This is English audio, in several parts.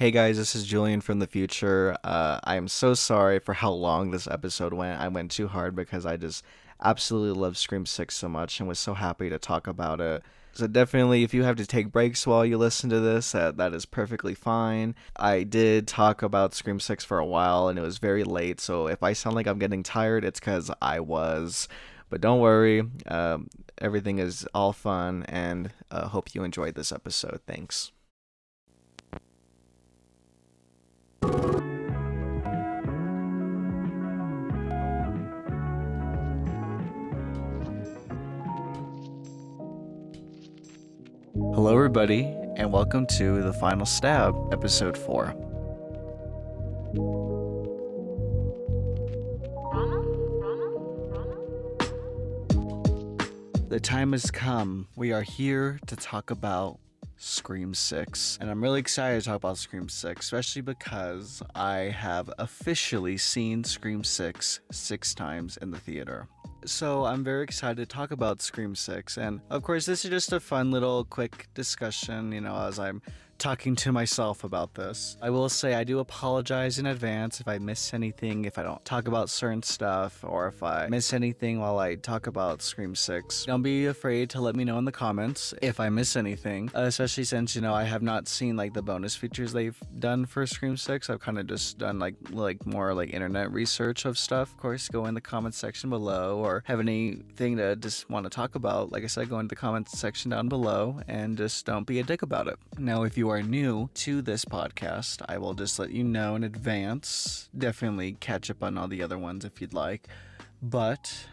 Hey guys, this is Julian from the future. I am so sorry for how long this episode went. I went too hard because I just absolutely love Scream 6 so much and was so happy to talk about it. So definitely, if you have to take breaks while you listen to this, that is perfectly fine. I did talk about Scream 6 for a while and it was very late, so if I sound like I'm getting tired, it's because I was. But don't worry, everything is all fun and hope you enjoyed this episode. Thanks. Hello, everybody, and welcome to The Final Stab, Episode 4. The time has come. We are here to talk about Scream 6. And I'm really excited to talk about Scream 6, especially because I have officially seen Scream 6 times in the theater. So I'm very excited to talk about Scream 6, and of course this is just a fun little quick discussion, as I'm talking to myself about this. I will say I do apologize in advance if I miss anything, if I don't talk about certain stuff, or if I miss anything while I talk about Scream 6. Don't be afraid to let me know in the comments if I miss anything, especially since, I have not seen like the bonus features they've done for Scream 6. I've kind of just done like more like internet research of stuff. Of course, go in the comments section below, or have anything to just want to talk about. Like I said, go in the comments section down below and just don't be a dick about it. Now, if you are new to this podcast, I will just let you know in advance. Definitely catch up on all the other ones if you'd like. But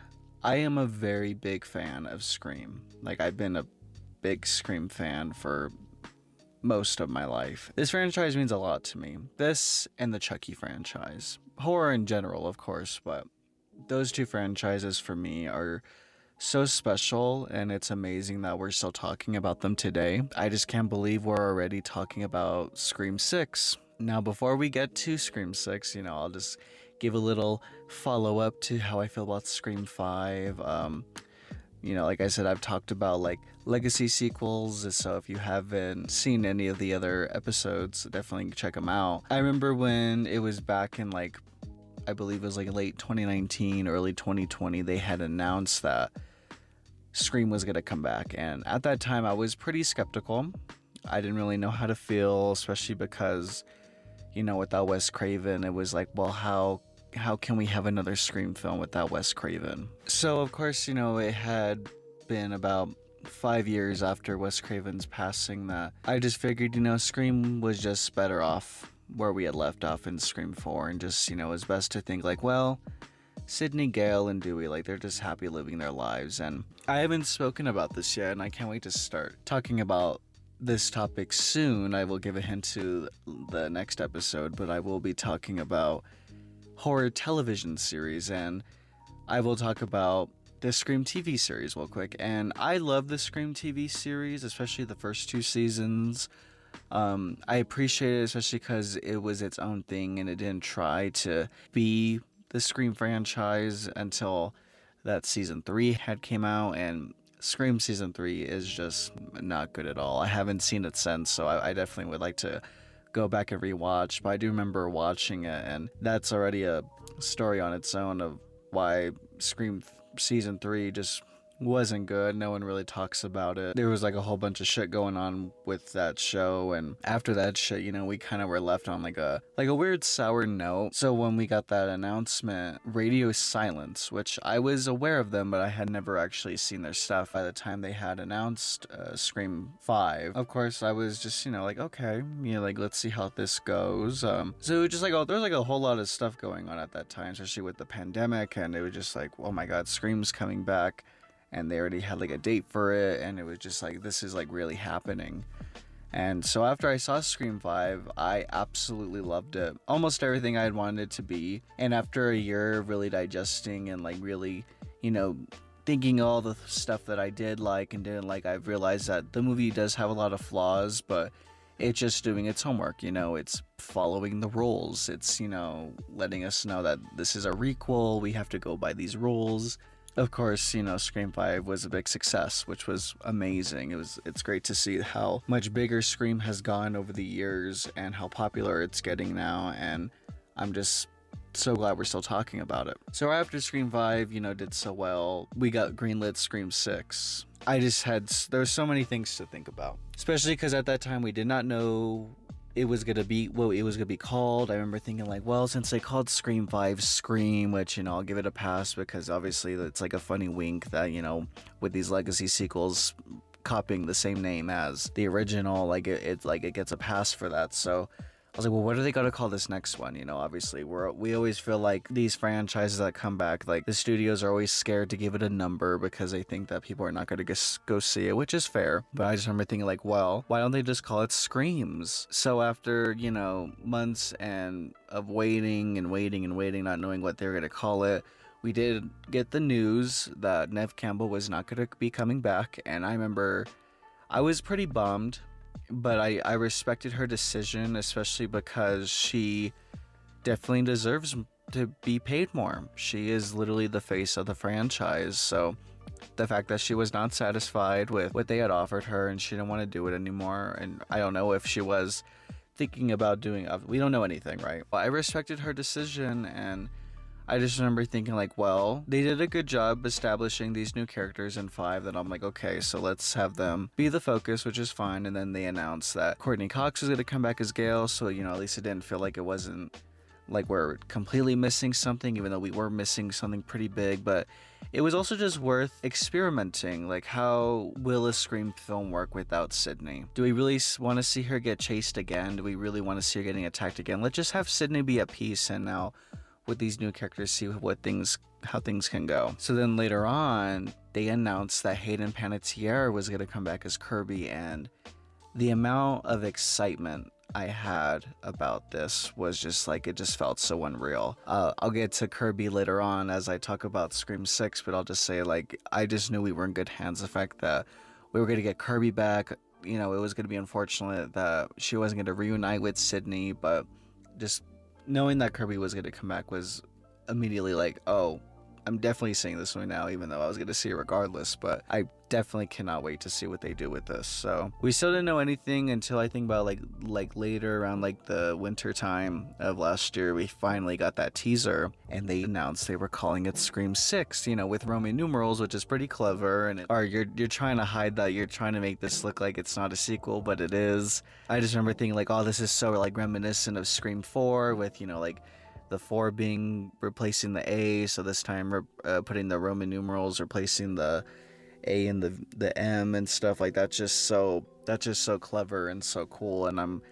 I am a very big fan of Scream. Like, I've been a big Scream fan for most of my life. This franchise means a lot to me. This and the Chucky franchise. Horror in general, of course, but those two franchises for me are so special, and it's amazing that we're still talking about them today. I just can't believe we're already talking about Scream 6. Now, before we get to Scream 6, I'll just give a little follow-up to how I feel about Scream 5. Like I said, I've talked about like legacy sequels, so if you haven't seen any of the other episodes, definitely check them out. I remember when it was back in I believe it was late 2019, early 2020, they had announced that Scream was going to come back, and at that time I was pretty skeptical. I didn't really know how to feel, especially because, without Wes Craven, it was like, well, how can we have another Scream film without Wes Craven? So, of course, it had been about 5 years after Wes Craven's passing that I just figured, Scream was just better off where we had left off in Scream 4, and just, it was best to think Sydney, Gale, and Dewey, they're just happy living their lives. And I haven't spoken about this yet, and I can't wait to start talking about this topic soon. I will give a hint to the next episode, but I will be talking about horror television series, and I will talk about the Scream TV series real quick. And I love the Scream TV series, especially the first 2 seasons. I appreciate it, especially because it was its own thing and it didn't try to be the Scream franchise until that season 3 had came out, and Scream season 3 is just not good at all. I haven't seen it since, so I definitely would like to go back and rewatch, but I do remember watching it, and that's already a story on its own of why Scream season 3 just wasn't good. No one really talks about it. There was a whole bunch of shit going on with that show, and after that shit, we kind of were left on a weird sour note. So when we got that announcement, Radio Silence, which I was aware of them, but I had never actually seen their stuff by the time they had announced Scream 5. Of course, I was just okay, let's see how this goes. So it was just there was a whole lot of stuff going on at that time, especially with the pandemic, and it was just oh my god, Scream's coming back. And they already had a date for it, and it was just this is really happening. And so after I saw Scream 5, I absolutely loved it. Almost everything I had wanted it to be. And after a year of really digesting and really, thinking all the stuff that I did and didn't I've realized that the movie does have a lot of flaws, but it's just doing its homework. It's following the rules. It's, letting us know that this is a requel. We have to go by these rules. Of course, Scream 5 was a big success, which was amazing. It's great to see how much bigger Scream has gone over the years and how popular it's getting now, and I'm just so glad we're still talking about it. So after Scream 5, did so well, we got greenlit Scream 6. There were so many things to think about, especially because at that time we did not know it was gonna be what it was gonna be called. I remember thinking like, well, since they called Scream 5 Scream, which I'll give it a pass because obviously it's like a funny wink that with these legacy sequels copying the same name as the original, like it gets a pass for that. So I was like, well, what are they gonna call this next one? Obviously we always feel like these franchises that come back, like the studios are always scared to give it a number because they think that people are not gonna go see it, which is fair. But I just remember thinking like, well, why don't they just call it Screams? So after months of waiting and waiting and waiting, not knowing what they were gonna call it, we did get the news that Neve Campbell was not gonna be coming back, and I remember I was pretty bummed. But I respected her decision, especially because she definitely deserves to be paid more. She is literally the face of the franchise. So the fact that she was not satisfied with what they had offered her and she didn't want to do it anymore, and I don't know if she was thinking about doing it. We don't know anything, right? Well, I respected her decision, and I just remember thinking like, well, they did a good job establishing these new characters in 5 that I'm like, okay, so let's have them be the focus, which is fine. And then they announced that Courtney Cox was going to come back as Gale, so at least it didn't feel like it wasn't like we're completely missing something, even though we were missing something pretty big. But it was also just worth experimenting, like how will a Scream film work without Sydney? Do we really want to see her get chased again? Do we really want to see her getting attacked again? Let's just have Sydney be at peace, and now with these new characters, see how things can go. So then later on, they announced that Hayden Panettiere was going to come back as Kirby, and the amount of excitement I had about this was just like, it just felt so unreal. I'll get to Kirby later on as I talk about Scream 6, but I'll just say like, I just knew we were in good hands. The fact that we were going to get Kirby back, it was going to be unfortunate that she wasn't going to reunite with Sydney, but just knowing that Kirby was going to come back was immediately like, oh, I'm definitely seeing this one now, even though I was going to see it regardless, but I definitely cannot wait to see what they do with this. So we still didn't know anything until I think about like later around like the winter time of last year, we finally got that teaser and they announced they were calling it Scream 6, with Roman numerals, which is pretty clever. And you're trying to hide that, you're trying to make this look like it's not a sequel, but it is. I just remember thinking like, oh, this is so like reminiscent of Scream 4 with, like the 4 being replacing the A, so this time putting the Roman numerals, replacing the A and the M and stuff like that. That's just so clever and so cool, and I'm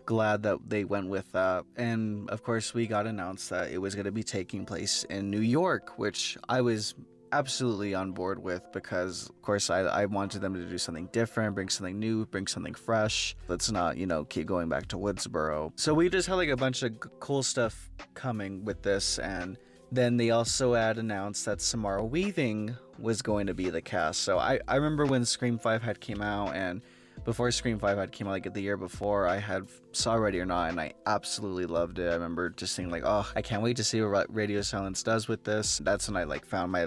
glad that they went with that. And of course we got announced that it was going to be taking place in New York, which I was absolutely on board with, because of course I wanted them to do something different, bring something new, bring something fresh. Let's not keep going back to Woodsboro. So we just had like a bunch of cool stuff coming with this. And then they also had announced that Samara Weaving was going to be the cast. So I remember when Scream 5 had came out, and before Scream 5 had came out, like the year before, I had saw Ready or Not, and I absolutely loved it. I remember just thinking like, oh, I can't wait to see what Radio Silence does with this. That's when I like found my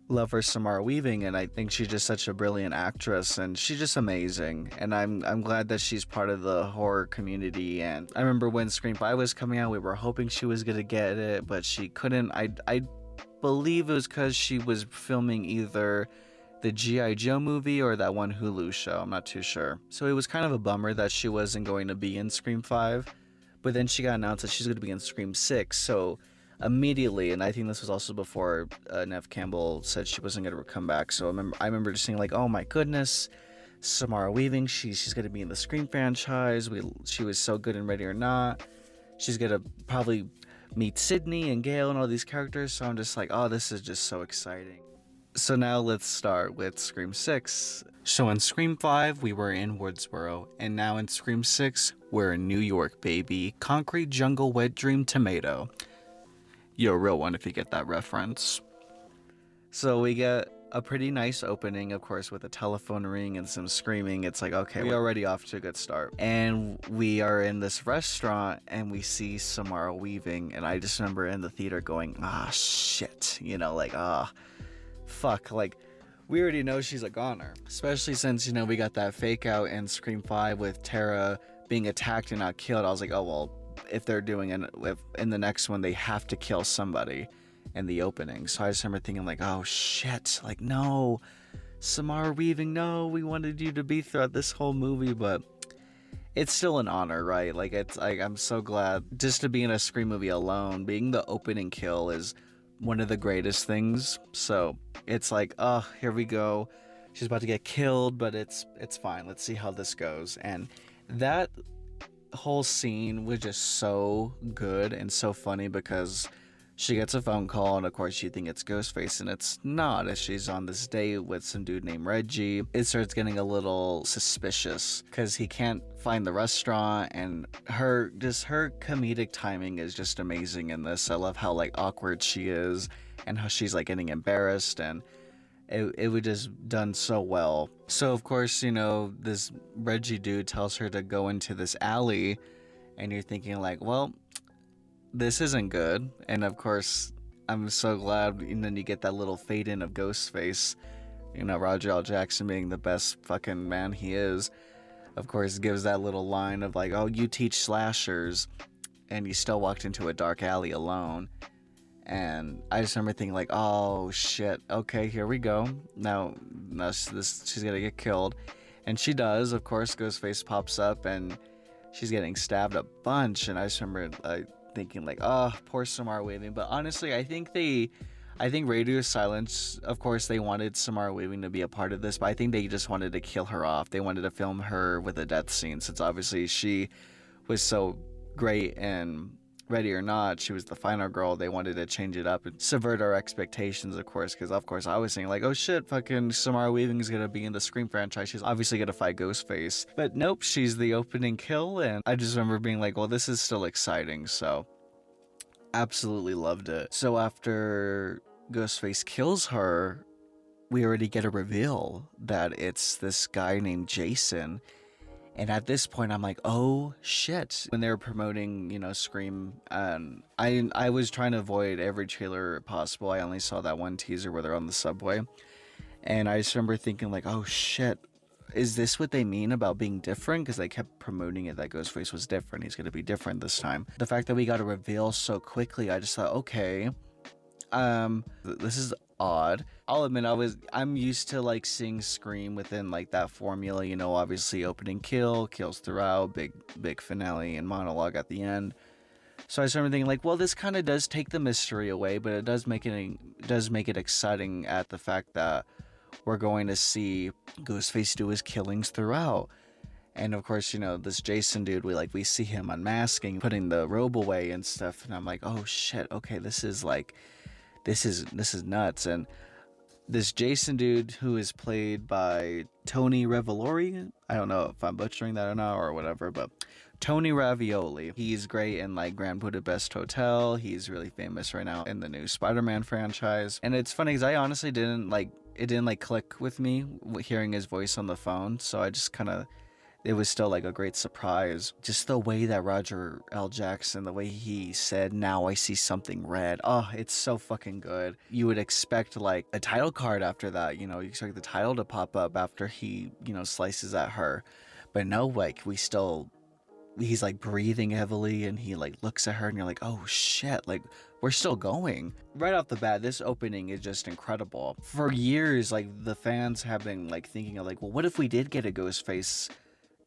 love for Samara Weaving, and I think she's just such a brilliant actress, and she's just amazing. And I'm glad that she's part of the horror community. And I remember when Scream 5 was coming out, we were hoping she was gonna get it, but she couldn't. I believe it was because she was filming either the G.I. Joe movie or that one Hulu show. I'm not too sure. So it was kind of a bummer that she wasn't going to be in Scream 5, but then she got announced that she's going to be in Scream 6. So immediately, and I think this was also before Neve Campbell said she wasn't going to come back. So I remember just saying like, oh my goodness, Samara Weaving, she's going to be in the Scream franchise. She was so good in Ready or Not. She's going to probably meet Sydney and Gale and all these characters. So I'm just like, oh, this is just so exciting. So now let's start with Scream 6. So in Scream 5, we were in Woodsboro, and now in Scream 6, we're in New York, baby. Concrete jungle, wet dream, tomato. You're a real one if you get that reference. So we get a pretty nice opening, of course, with a telephone ring and some screaming. It's like, okay, we're already off to a good start. And we are in this restaurant, and we see Samara Weaving, and I just remember in the theater going, ah, shit, fuck, like, we already know she's a goner. Especially since, you know, we got that fake out in Scream 5 with Tara being attacked and not killed. I was like, oh, well, if they're doing it, if in the next one, they have to kill somebody in the opening. So I just remember thinking, like, oh, shit. Like, no. Samara Weaving, no. We wanted you to be throughout this whole movie, but it's still an honor, right? Like, it's like, I'm so glad just to be in a Scream movie alone. Being the opening kill is one of the greatest things. So it's like, oh, here we go. She's about to get killed, but it's fine. Let's see how this goes. And that whole scene was just so good and so funny because she gets a phone call, and of course you think it's Ghostface, and it's not. As she's on this date with some dude named Reggie, it starts getting a little suspicious because he can't find the restaurant, and her comedic timing is just amazing in this. I love how like awkward she is and how she's like getting embarrassed, and it was just done so well. So of course, you know, this Reggie dude tells her to go into this alley, and you're thinking like, well, this isn't good. And of course, I'm so glad, and then you get that little fade in of Ghostface, you know, Roger L. Jackson being the best fucking man he is, of course gives that little line of like, oh, you teach slashers, and you still walked into a dark alley alone. And I just remember thinking like, oh shit, okay, here we go. Now she's gonna get killed. And she does, of course. Ghostface pops up and she's getting stabbed a bunch. And I just remember thinking like, oh, poor Samara Weaving. But honestly, I think Radio Silence, of course, they wanted Samara Weaving to be a part of this, but I think they just wanted to kill her off. They wanted to film her with a death scene, since obviously she was so great and Ready or Not, she was the final girl. They wanted to change it up and subvert our expectations, of course, because of course I was thinking like, oh shit, fucking Samara Weaving is gonna be in the Scream franchise. She's obviously gonna fight Ghostface, but nope, she's the opening kill. And I just remember being like, well, this is still exciting. So absolutely loved it. So after Ghostface kills her, we already get a reveal that it's this guy named Jason. And at this point, I'm like, oh shit. When they were promoting, you know, Scream, and I was trying to avoid every trailer possible. I only saw that one teaser where they're on the subway. And I just remember thinking like, oh shit, is this what they mean about being different? Because they kept promoting it that Ghostface was different. He's going to be different this time. The fact that we got a reveal so quickly, I just thought, okay, this is odd. I'll admit I'm used to like seeing Scream within like that formula, you know, obviously opening kill, kills throughout, big finale and monologue at the end. So I started thinking like, well, this kind of does take the mystery away, but it does make it exciting at the fact that we're going to see Ghostface do his killings throughout. And of course, you know, this Jason dude, we see him unmasking, putting the robe away and stuff, and I'm like, oh shit, okay, this is nuts. And this Jason dude, who is played by Tony Revolori, I don't know if I'm butchering that or not or whatever, but Tony Ravioli, he's great in like Grand Budapest Hotel. He's really famous right now in the new Spider-Man franchise. And it's funny because I honestly didn't click with me hearing his voice on the phone, so I just kind of, it was still like a great surprise. Just the way that Roger L. Jackson, the way he said, now I see something red. Oh, it's so fucking good. You would expect like a title card after that, you know, you expect the title to pop up after he, you know, slices at her. But no, like he's like breathing heavily and he like looks at her and you're like, oh shit, like we're still going. Right off the bat, this opening is just incredible. For years, like the fans have been like thinking of like, well, what if we did get a Ghostface,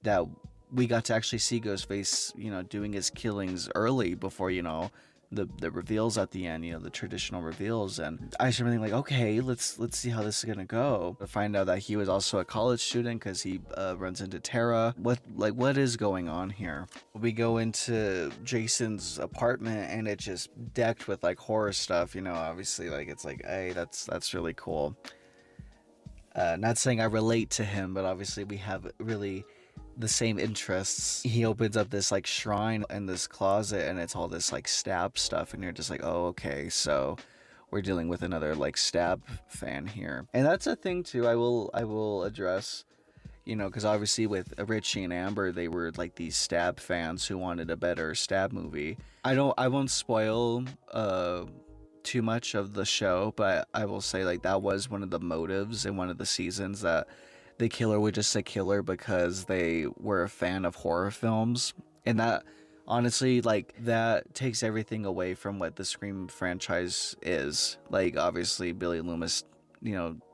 that we got to actually see Ghostface, you know, doing his killings early before, you know, the reveals at the end, you know, the traditional reveals. And I was really like, okay, let's see how this is gonna go. To find out that he was also a college student because he runs into Tara. What is going on here? We go into Jason's apartment and it's just decked with like horror stuff, you know, obviously like it's like, hey, that's really cool. Not saying I relate to him, but obviously we have really the same interests. He opens up this like shrine in this closet and it's all this like stab stuff, and you're just like, oh, okay, so we're dealing with another like stab fan here. And that's a thing too I will address, you know, because obviously with Richie and Amber, they were like these stab fans who wanted a better stab movie. I won't spoil too much of the show, but I will say like that was one of the motives in one of the seasons, that the killer would just say killer because they were a fan of horror films. And that honestly, like, that takes everything away from what the Scream franchise is. Like, obviously Billy Loomis,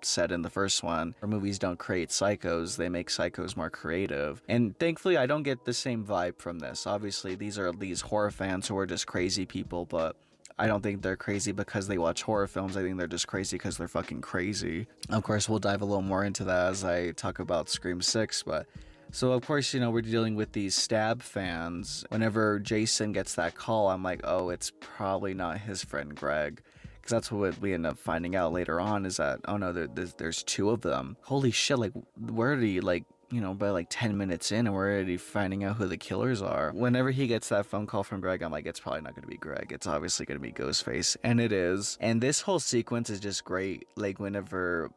said in the first one, our movies don't create psychos, they make psychos more creative. And thankfully I don't get the same vibe from this. Obviously these are these horror fans who are just crazy people, but I don't think they're crazy because they watch horror films. I think they're just crazy because they're fucking crazy. Of course, we'll dive a little more into that as I talk about Scream 6, but so of course, we're dealing with these stab fans. Whenever Jason gets that call, I'm like, oh, it's probably not his friend Greg. Because that's what we end up finding out later on, is that, oh no, there's two of them. Holy shit, like, we're already, like, by like 10 minutes in and we're already finding out who the killers are. Whenever he gets that phone call from Greg, I'm like, it's probably not going to be Greg. It's obviously going to be Ghostface. And it is. And this whole sequence is just great. Like, whenever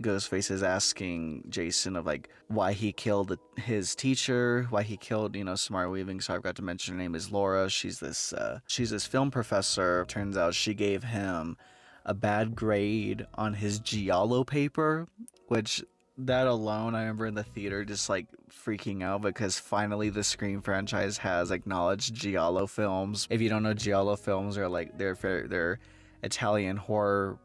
Ghostface is asking Jason of like why he killed his teacher, why he killed, Samara Weaving. So I forgot to mention her name is Laura. She's this film professor. Turns out she gave him a bad grade on his giallo paper, which that alone, I remember in the theater just like freaking out because finally the Scream franchise has acknowledged giallo films. If you don't know, giallo films are like they're Italian horror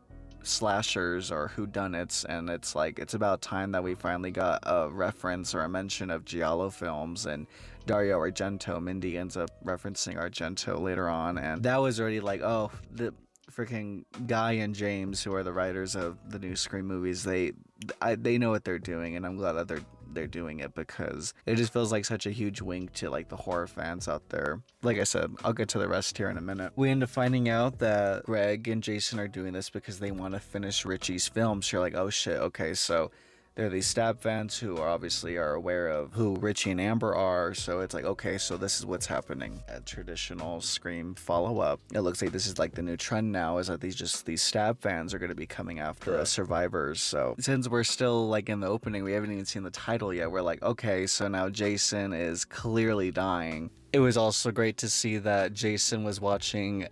slashers or whodunits, and it's like it's about time that we finally got a reference or a mention of giallo films. And Dario Argento, Mindy ends up referencing Argento later on, and that was already like, oh, the freaking Guy and James, who are the writers of the new Scream movies, they know what they're doing, and I'm glad that they're doing it because it just feels like such a huge wink to like the horror fans out there. Like I said, I'll get to the rest here in a minute. We end up finding out that Greg and Jason are doing this because they want to finish Richie's film. So you're like, oh shit, okay, so there are these stab fans who obviously are aware of who Richie and Amber are, so it's like, okay, so this is what's happening. A traditional Scream follow-up. It looks like this is like the new trend now, is that these stab fans are going to be coming after the survivors. So since we're still like in the opening, we haven't even seen the title yet, we're like, okay, so now Jason is clearly dying. It was also great to see that Jason was watching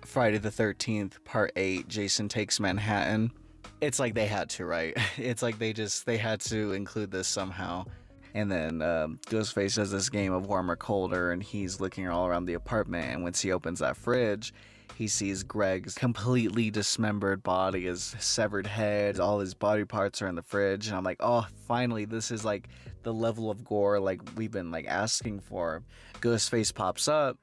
Friday the 13th, Part 8, Jason Takes Manhattan. It's like they had to, right? It's like they had to include this somehow. And then Ghostface does this game of warmer, colder, and he's looking all around the apartment. And once he opens that fridge, he sees Greg's completely dismembered body, his severed head, all his body parts are in the fridge. And I'm like, oh, finally, this is like the level of gore like we've been like asking for. Ghostface pops up,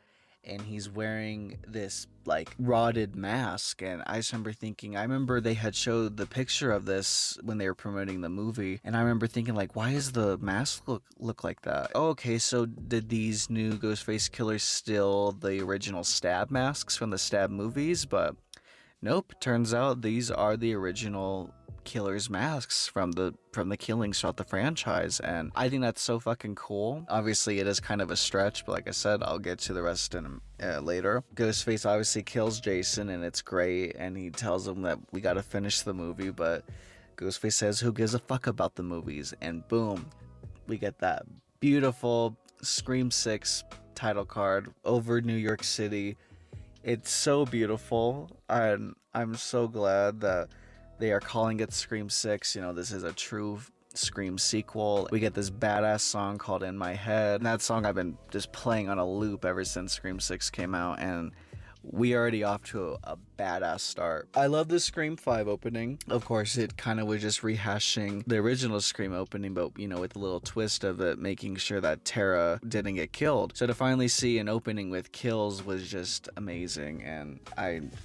and he's wearing this like rotted mask, and I just remember they had showed the picture of this when they were promoting the movie, and I remember thinking like, why does the mask look like that? Oh, okay, so did these new Ghostface killers steal the original Stab masks from the Stab movies? But nope, turns out these are the original killers' masks from the killings throughout the franchise, and I think that's so fucking cool. Obviously it is kind of a stretch, but like I said, I'll get to the rest in later. Ghostface obviously kills Jason, and it's great, and he tells him that we gotta finish the movie, but Ghostface says, who gives a fuck about the movies? And boom, we get that beautiful Scream 6 title card over New York City. It's so beautiful, and I'm so glad that they are calling it Scream 6. This is a true Scream sequel. We get this badass song called In My Head. And that song I've been just playing on a loop ever since Scream 6 came out, and we already off to a badass start. I love the Scream 5 opening. Of course, it kind of was just rehashing the original Scream opening, but with a little twist of it, making sure that Tara didn't get killed. So to finally see an opening with kills was just amazing, and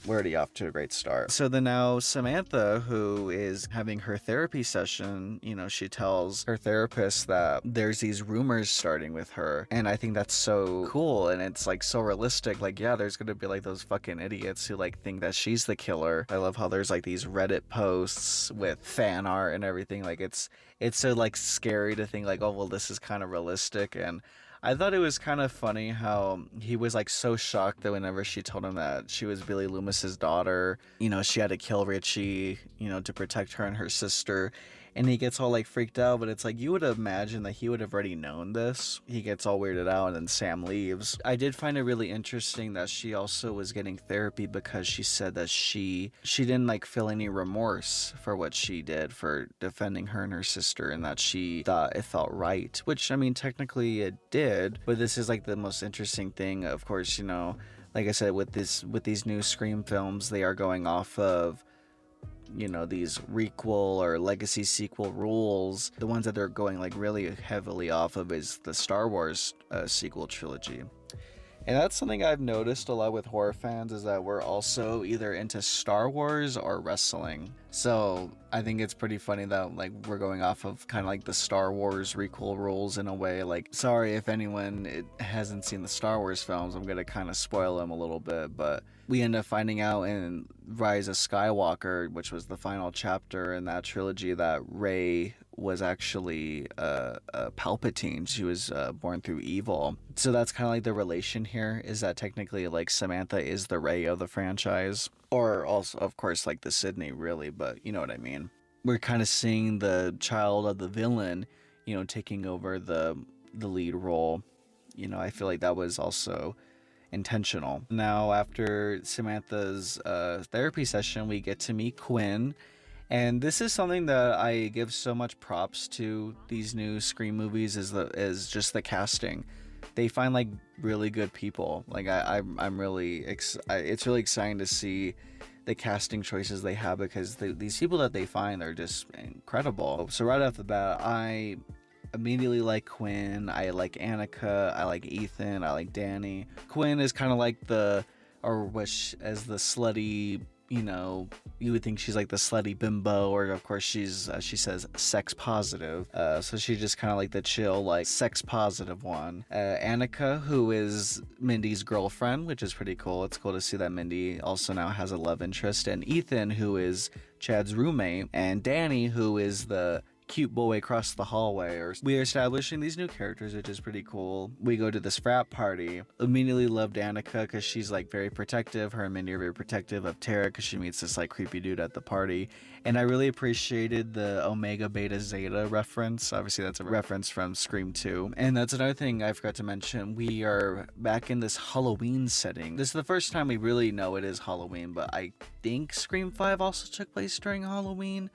we're already off to a great start. So then now Samantha, who is having her therapy session, she tells her therapist that there's these rumors starting with her, and I think that's so cool, and it's like so realistic. Like, yeah, there's gonna be like those fucking idiots who like think that she's the killer. I love how there's like these Reddit posts with fan art and everything. Like it's so like scary to think like, oh well, this is kind of realistic. And I thought it was kind of funny how he was like so shocked that whenever she told him that she was Billy Loomis's daughter, she had to kill Richie, to protect her and her sister. and he gets all like freaked out, but it's like you would imagine that he would have already known this. He gets all weirded out and then Sam leaves. I did find it really interesting that she also was getting therapy because she said that she didn't like feel any remorse for what she did for defending her and her sister, and that she thought it felt right, which I mean technically it did, but this is like the most interesting thing. Of course, you know, like I said, with these new Scream films, they are going off of, you know, these requel or legacy sequel rules. The ones that they're going like really heavily off of is the Star Wars sequel trilogy. And that's something I've noticed a lot with horror fans, is that we're also either into Star Wars or wrestling. So I think it's pretty funny that like we're going off of kind of like the Star Wars requel rules in a way. Like, sorry if anyone hasn't seen the Star Wars films, I'm gonna kind of spoil them a little bit, but we end up finding out in Rise of Skywalker, which was the final chapter in that trilogy, that Rey was actually Palpatine. She was born through evil. So that's kind of like the relation here, is that technically like Samantha is the Rey of the franchise, or also of course like the Sydney, really, but you know what I mean. We're kind of seeing the child of the villain, you know, taking over the lead role. You know, I feel like that was also intentional. Now, after Samantha's therapy session, we get to meet Quinn. And this is something that I give so much props to these new Scream movies, is just the casting. They find like really good people. Like I'm really it's really exciting to see the casting choices they have, because these people that they find are just incredible. So right off the bat, I immediately like Quinn. I like Annika. I like Ethan. I like Danny. Quinn is kind of like the slutty, you know, you would think she's like the slutty bimbo, or of course she's she says sex positive, so she's just kind of like the chill, like sex positive one. Annika, who is Mindy's girlfriend, which is pretty cool. It's cool to see that Mindy also now has a love interest. And Ethan, who is Chad's roommate. And Danny, who is the cute boy across the hallway. Or we are establishing these new characters, which is pretty cool. We go to this frat party. Immediately loved Annika because she's like very protective. Her and Mindy are very protective of Tara because she meets this like creepy dude at the party. And I really appreciated the Omega Beta Zeta reference. Obviously that's a reference from Scream 2. And that's another thing I forgot to mention. We are back in this Halloween setting. This is the first time we really know it is Halloween, but I think Scream 5 also took place during Halloween.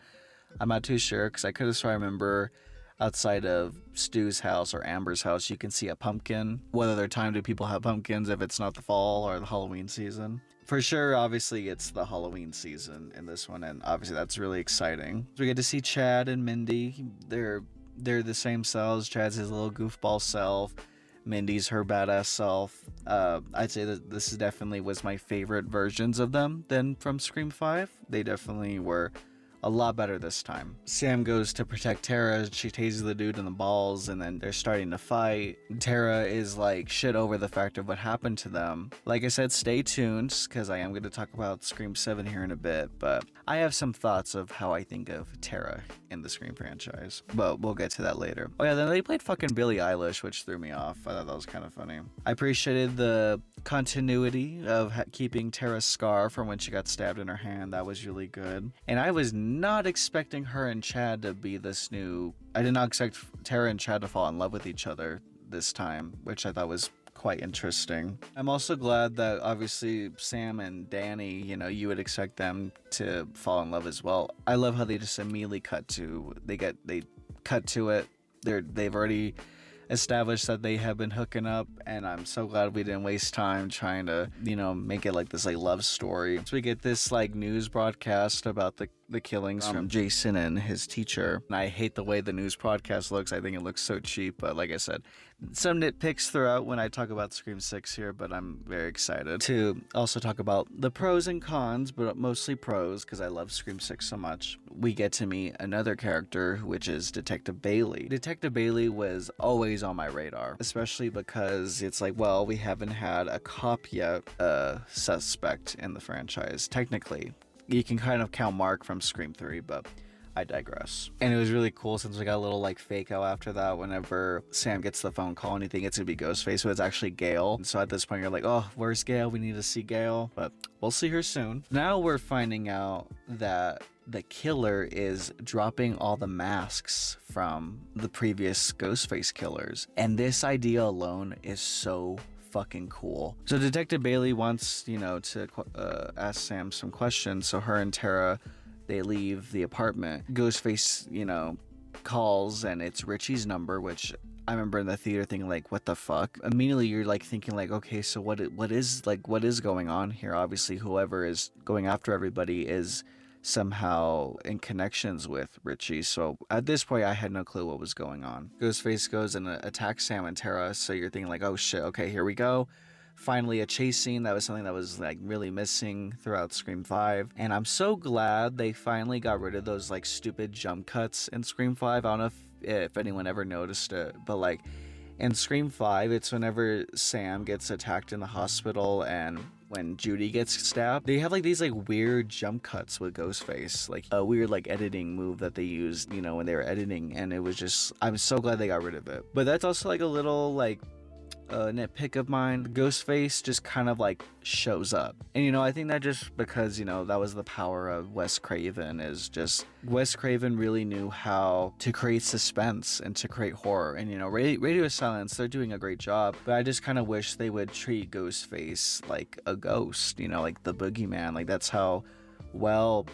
I'm not too sure, because I could have sworn I remember outside of Stu's house or Amber's house, you can see a pumpkin. What other time do people have pumpkins if it's not the fall or the Halloween season? For sure, obviously, it's the Halloween season in this one, and obviously that's really exciting. So we get to see Chad and Mindy. They're the same selves. Chad's his little goofball self. Mindy's her badass self. I'd say that this is definitely was my favorite versions of them than from Scream 5. They definitely were a lot better this time. Sam goes to protect Tara. She tases the dude in the balls, and then they're starting to fight. Tara is like shit over the fact of what happened to them. Like I said, stay tuned, because I am going to talk about Scream 7 here in a bit, but I have some thoughts of how I think of Tara in the Scream franchise, but we'll get to that later. Oh yeah, then they played fucking Billie Eilish, which threw me off. I thought that was kind of funny. I appreciated the continuity of keeping Tara's scar from when she got stabbed in her hand. That was really good. And I was not expecting her and Chad to be this new... I did not expect Tara and Chad to fall in love with each other this time, which I thought was quite interesting. I'm also glad that obviously Sam and Danny, you know, you would expect them to fall in love as well. I love how they just immediately cut to... They cut to it. They've already established that they have been hooking up, and I'm so glad we didn't waste time trying to, you know, make it like this like love story. So we get this like news broadcast about the killings from Jason and his teacher. And I hate the way the news broadcast looks. I think it looks so cheap, but like I said, some nitpicks throughout when I talk about Scream 6 here, but I'm very excited to also talk about the pros and cons, but mostly pros because I love Scream 6 so much. We get to meet another character, which is Detective Bailey. Detective Bailey was always on my radar, especially because it's like, well, we haven't had a cop yet, suspect in the franchise. Technically, you can kind of count Mark from Scream 3, but I digress. And it was really cool since we got a little like fake out after that. Whenever Sam gets the phone call and you think it's gonna be Ghostface, but it's actually Gale. And so at this point you're like, oh, where's Gale? We need to see Gale, but we'll see her soon. Now we're finding out that the killer is dropping all the masks from the previous Ghostface killers. And this idea alone is so fucking cool. So Detective Bailey wants, to ask Sam some questions. So her and Tara, they leave the apartment. Ghostface, calls, and it's Richie's number, which I remember in the theater thinking, like, what the fuck? Immediately you're like thinking, like, okay, so what is going on here? Obviously whoever is going after everybody is somehow in connections with Richie. So at this point I had no clue what was going on. Ghostface goes and attacks Sam and Tara, so you're thinking like, oh shit, okay, here we go. Finally a chase scene. That was something that was like really missing throughout Scream 5, and I'm so glad they finally got rid of those like stupid jump cuts in Scream 5. I don't know if anyone ever noticed it, but like in Scream 5, it's whenever Sam gets attacked in the hospital and when Judy gets stabbed, they have like these like weird jump cuts with Ghostface, like a weird like editing move that they used, when they were editing, and it was just, I'm so glad they got rid of it. But that's also like a little like nitpick of mine. Ghostface just kind of like shows up, and I think that just because that was the power of Wes Craven, is just Wes Craven really knew how to create suspense and to create horror, and Radio Silence, they're doing a great job, but I just kind of wish they would treat Ghostface like a ghost, like the boogeyman. Like that's how well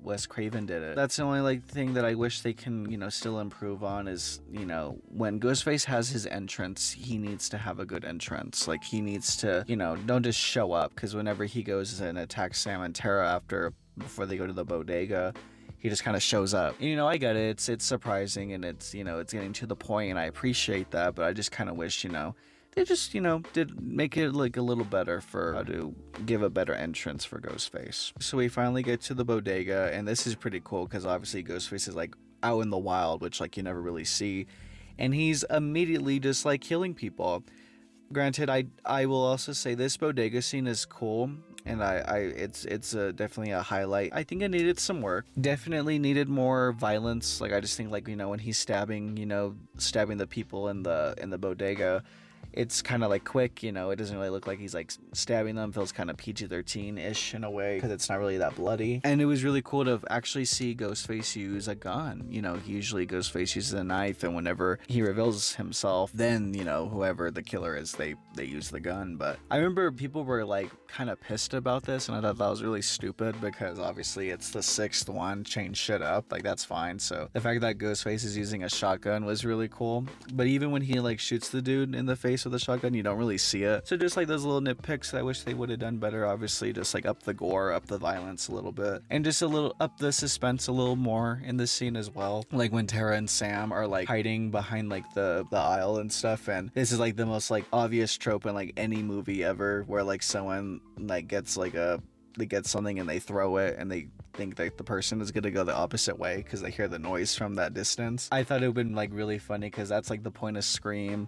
Wes Craven did it. That's the only like thing that I wish they can still improve on, is when Ghostface has his entrance, he needs to have a good entrance. Like he needs to don't just show up, because whenever he goes and attacks Sam and Tara before they go to the bodega, he just kind of shows up. I get it, it's surprising, and it's it's getting to the point, and I appreciate that, but I just kind of wish they just, did make it like a little better for how to give a better entrance for Ghostface. So we finally get to the bodega, and this is pretty cool because obviously Ghostface is like out in the wild, which like you never really see, and he's immediately just like killing people. Granted, I will also say this bodega scene is cool, and it's definitely a highlight. I think it needed some work. Definitely needed more violence. Like I just think like when he's stabbing the people in the bodega, it's kind of like quick, it doesn't really look like he's like stabbing them. Feels kind of PG-13-ish in a way, because it's not really that bloody. And it was really cool to actually see Ghostface use a gun. Usually Ghostface uses a knife, and whenever he reveals himself, then whoever the killer is, they use the gun. But I remember people were like kind of pissed about this, and I thought that was really stupid, because obviously it's the sixth one, change shit up, like that's fine. So the fact that Ghostface is using a shotgun was really cool. But even when he like shoots the dude in the face with a shotgun, you don't really see it. So just like those little nitpicks that I wish they would have done better. Obviously just like up the gore, up the violence a little bit, and just a little up the suspense a little more in this scene as well. Like when Tara and Sam are like hiding behind like the aisle and stuff, and this is like the most like obvious trope in like any movie ever, where like someone like gets something and they throw it, and they think that the person is gonna go the opposite way because they hear the noise from that distance. I thought it would have been like really funny, because that's like the point of Scream,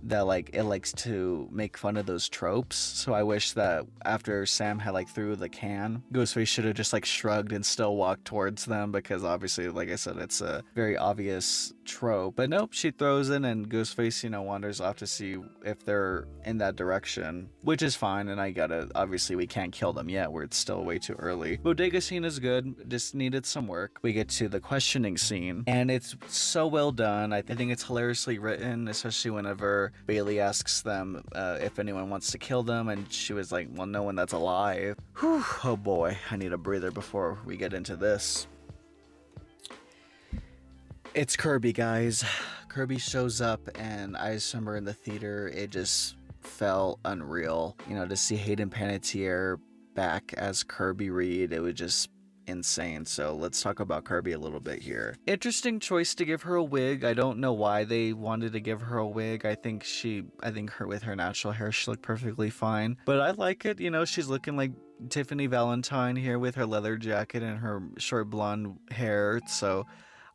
that like it likes to make fun of those tropes. So I wish that after Sam had like threw the can, Ghostface should have just like shrugged and still walked towards them, because obviously, like I said, it's a very obvious trope. But nope, she throws it, and Ghostface wanders off to see if they're in that direction, which is fine, and I get it. Obviously we can't kill them yet, where it's still way too early. Bodega scene is good, just needed some work. We get to the questioning scene, and it's so well done. I think it's hilariously written, especially whenever Bailey asks them if anyone wants to kill them, and she was like, well, no one that's alive. Whew, oh boy, I need a breather before we get into this. It's KIRBY, guys. KIRBY shows up, and I just remember in the theater, it just felt unreal. To see Hayden Panettiere back as Kirby Reed, it was just insane. So let's talk about KIRBY a little bit here. Interesting choice to give her a wig. I don't know why they wanted to give her a wig. I think her with her natural hair, she looked perfectly fine. But I like it. She's looking like Tiffany Valentine here with her leather jacket and her short blonde hair. So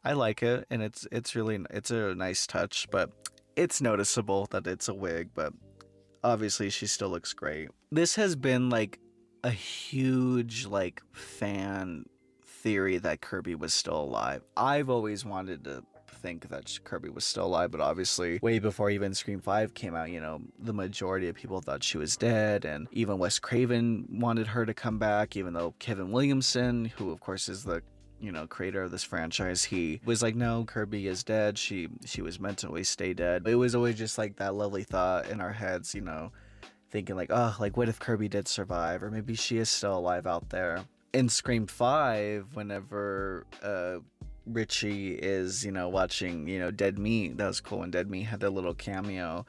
I like it, and it's a nice touch, but it's noticeable that it's a wig, but obviously she still looks great. This has been like a huge like fan theory that KIRBY was still alive. I've always wanted to think that Kirby was still alive, but obviously way before even Scream 5 came out, the majority of people thought she was dead, and even Wes Craven wanted her to come back, even though Kevin Williamson, who of course is the creator of this franchise, he was like, no, Kirby is dead. She was meant to always stay dead. It was always just like that lovely thought in our heads, thinking like, oh, like what if Kirby did survive, or maybe she is still alive out there. In Scream 5, whenever Richie is, watching, Dead Meat, that was cool when Dead Meat had their little cameo.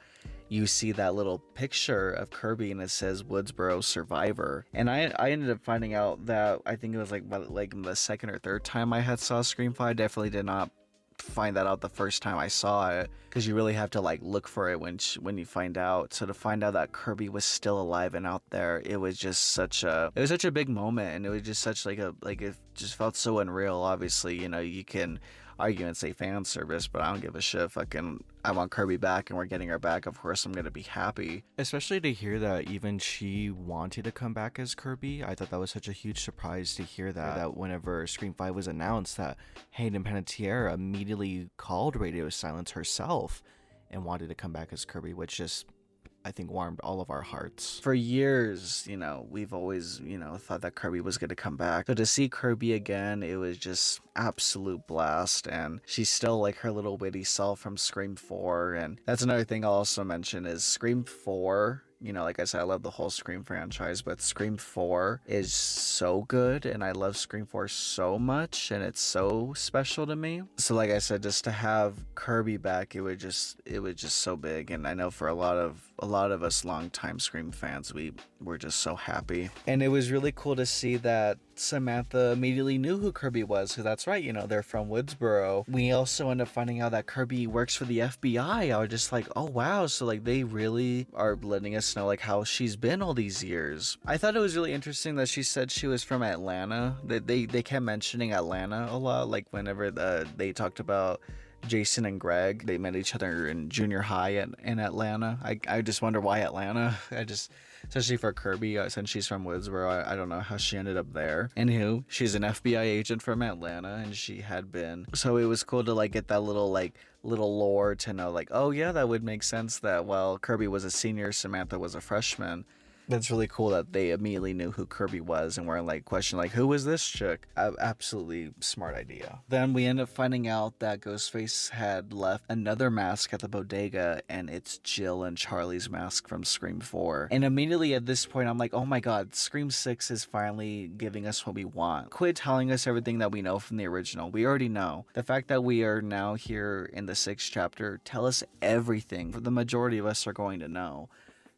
You see that little picture of Kirby and it says Woodsboro Survivor. And I ended up finding out that I think it was like the second or third time I had saw Scream 5. Definitely did not find that out the first time I saw it, because you really have to like look for it when you find out. So to find out that Kirby was still alive and out there, it was just such a big moment, and it was just such it just felt so unreal. Obviously, you can argue and say fan service, but I don't give a shit. I want Kirby back, and we're getting her back. Of course I'm gonna be happy, especially to hear that even she wanted to come back as Kirby. I thought that was such a huge surprise to hear that whenever Scream 5 was announced, that Hayden Panettiere immediately called Radio Silence herself and wanted to come back as Kirby, which just, I think, warmed all of our hearts. For years, we've always, thought that Kirby was going to come back. So to see Kirby again, it was just absolute blast. And she's still like her little witty self from Scream 4. And that's another thing I'll also mention is Scream 4. Like I said, I love the whole Scream franchise, but Scream 4 is so good, and I love Scream 4 so much, and it's so special to me. So like I said, just to have Kirby back, it was just so big, and I know for a lot of us longtime Scream fans, we were just so happy. And it was really cool to see that Samantha immediately knew who Kirby was, because that's right, they're from Woodsboro. We also end up finding out that Kirby works for the FBI. I was just like, oh wow, so like they really are letting us know like how she's been all these years. I thought it was really interesting that she said she was from Atlanta. They kept mentioning Atlanta a lot, like whenever they talked about Jason and Greg, they met each other in junior high in Atlanta. I just wonder why Atlanta. Especially for Kirby, since she's from Woodsboro, I don't know how she ended up there. Anywho, she's an FBI agent from Atlanta, and she had been. So it was cool to like get that little lore to know like, oh yeah, that would make sense that while Kirby was a senior, Samantha was a freshman. That's really cool that they immediately knew who Kirby was and weren't like questioning like, who was this chick? Absolutely smart idea. Then we end up finding out that Ghostface had left another mask at the bodega, and it's Jill and Charlie's mask from Scream 4. And immediately at this point, I'm like, oh my god, Scream 6 is finally giving us what we want. Quit telling us everything that we know from the original. We already know. The fact that we are now here in the 6th chapter, tell us everything. The majority of us are going to know.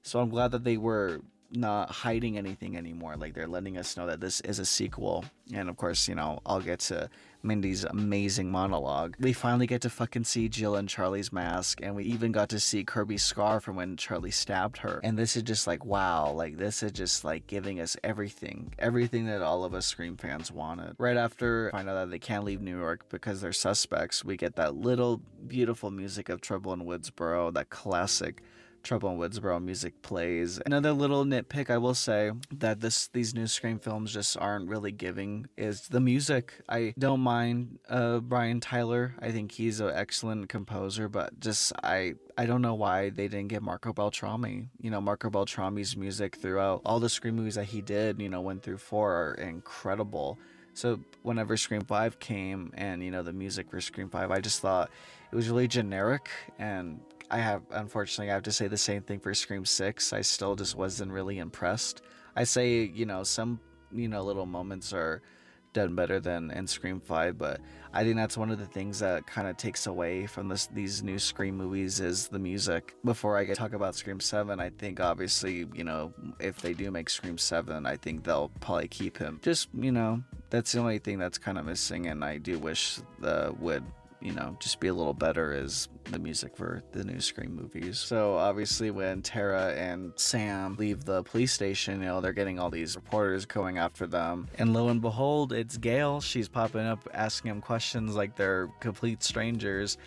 So I'm glad that they were not hiding anything anymore. Like, they're letting us know that this is a sequel. And of course, I'll get to Mindy's amazing monologue. We finally get to fucking see Jill and Charlie's mask, and we even got to see Kirby's scar from when Charlie stabbed her. And this is just like, wow, like this is just like giving us everything that all of us Scream fans wanted. Right after find out that they can't leave New York because they're suspects, we get that little beautiful music of Trouble in Woodsboro, that classic Trouble in Woodsboro music plays. Another little nitpick I will say that these new Scream films just aren't really giving is the music. I don't mind Brian Tyler. I think he's an excellent composer, but just I don't know why they didn't get Marco Beltrami. Marco Beltrami's music throughout all the Scream movies that he did, 1 through 4 are incredible. So whenever Scream 5 came and, the music for Scream 5, I just thought it was really generic, and unfortunately, I have to say the same thing for Scream 6. I still just wasn't really impressed. I say, some, little moments are done better than in Scream 5, but I think that's one of the things that kind of takes away from these new Scream movies is the music. Before I talk about Scream 7, I think obviously, if they do make Scream 7, I think they'll probably keep him. Just, that's the only thing that's kind of missing, and I do wish would just be a little better is the music for the new Scream movies. So obviously when Tara and Sam leave the police station, they're getting all these reporters going after them. And lo and behold, it's Gale. She's popping up asking them questions like they're complete strangers.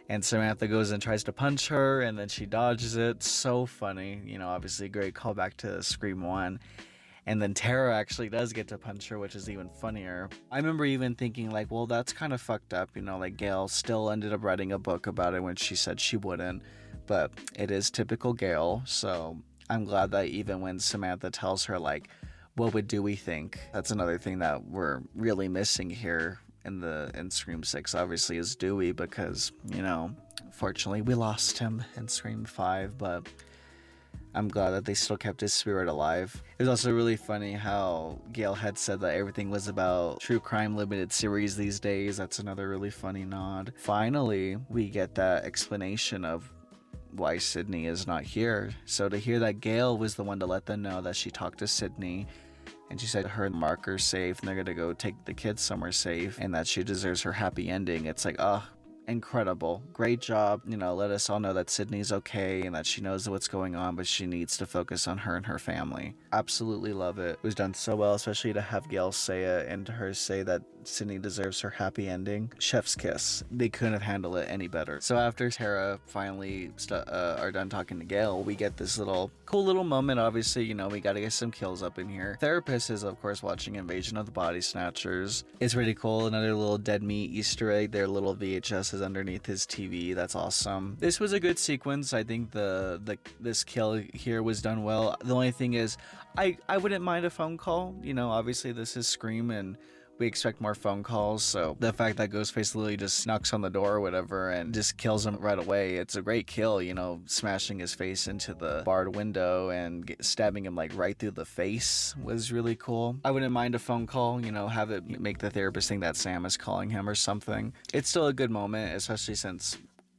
And Samantha goes and tries to punch her, and then she dodges it. So funny. Obviously great callback to Scream 1. And then Tara actually does get to punch her, which is even funnier. I remember even thinking like, well, that's kind of fucked up, you know, like Gale still ended up writing a book about it when she said she wouldn't. But it is typical Gale, so I'm glad that even when Samantha tells her like, what would Dewey think? That's another thing that we're really missing here in Scream 6, obviously, is Dewey, because, you know, fortunately we lost him in Scream 5, but I'm glad that they still kept his spirit alive. It was also really funny how Gale had said that everything was about true crime limited series these days. That's another really funny nod. Finally, we get that explanation of why Sydney is not here. So to hear that Gale was the one to let them know that she talked to Sydney and she said her marker's safe and they're gonna go take the kids somewhere safe and that she deserves her happy ending, it's like, oh, incredible. Great job. You know, let us all know that Sydney's okay and that she knows what's going on, but she needs to focus on her and her family. Absolutely love it. It was done so well, especially to have Gale say it and to her say that Sydney deserves her happy ending. Chef's kiss. They couldn't have handled it any better. So after Tara finally are done talking to Gale, we get this cool little moment. Obviously, you know, we gotta get some kills up in here. Therapist is, of course, watching Invasion of the Body Snatchers. It's pretty cool. Another little dead meat Easter egg. Their little VHS is underneath his TV. That's awesome. This was a good sequence. I think this kill here was done well. The only thing is, I wouldn't mind a phone call. You know, obviously this is Scream and we expect more phone calls, so the fact that Ghostface literally just knocks on the door or whatever and just kills him right away, it's a great kill, you know, smashing his face into the barred window and stabbing him like right through the face was really cool. I wouldn't mind a phone call, you know, have it make the therapist think that Sam is calling him or something. It's still a good moment, especially since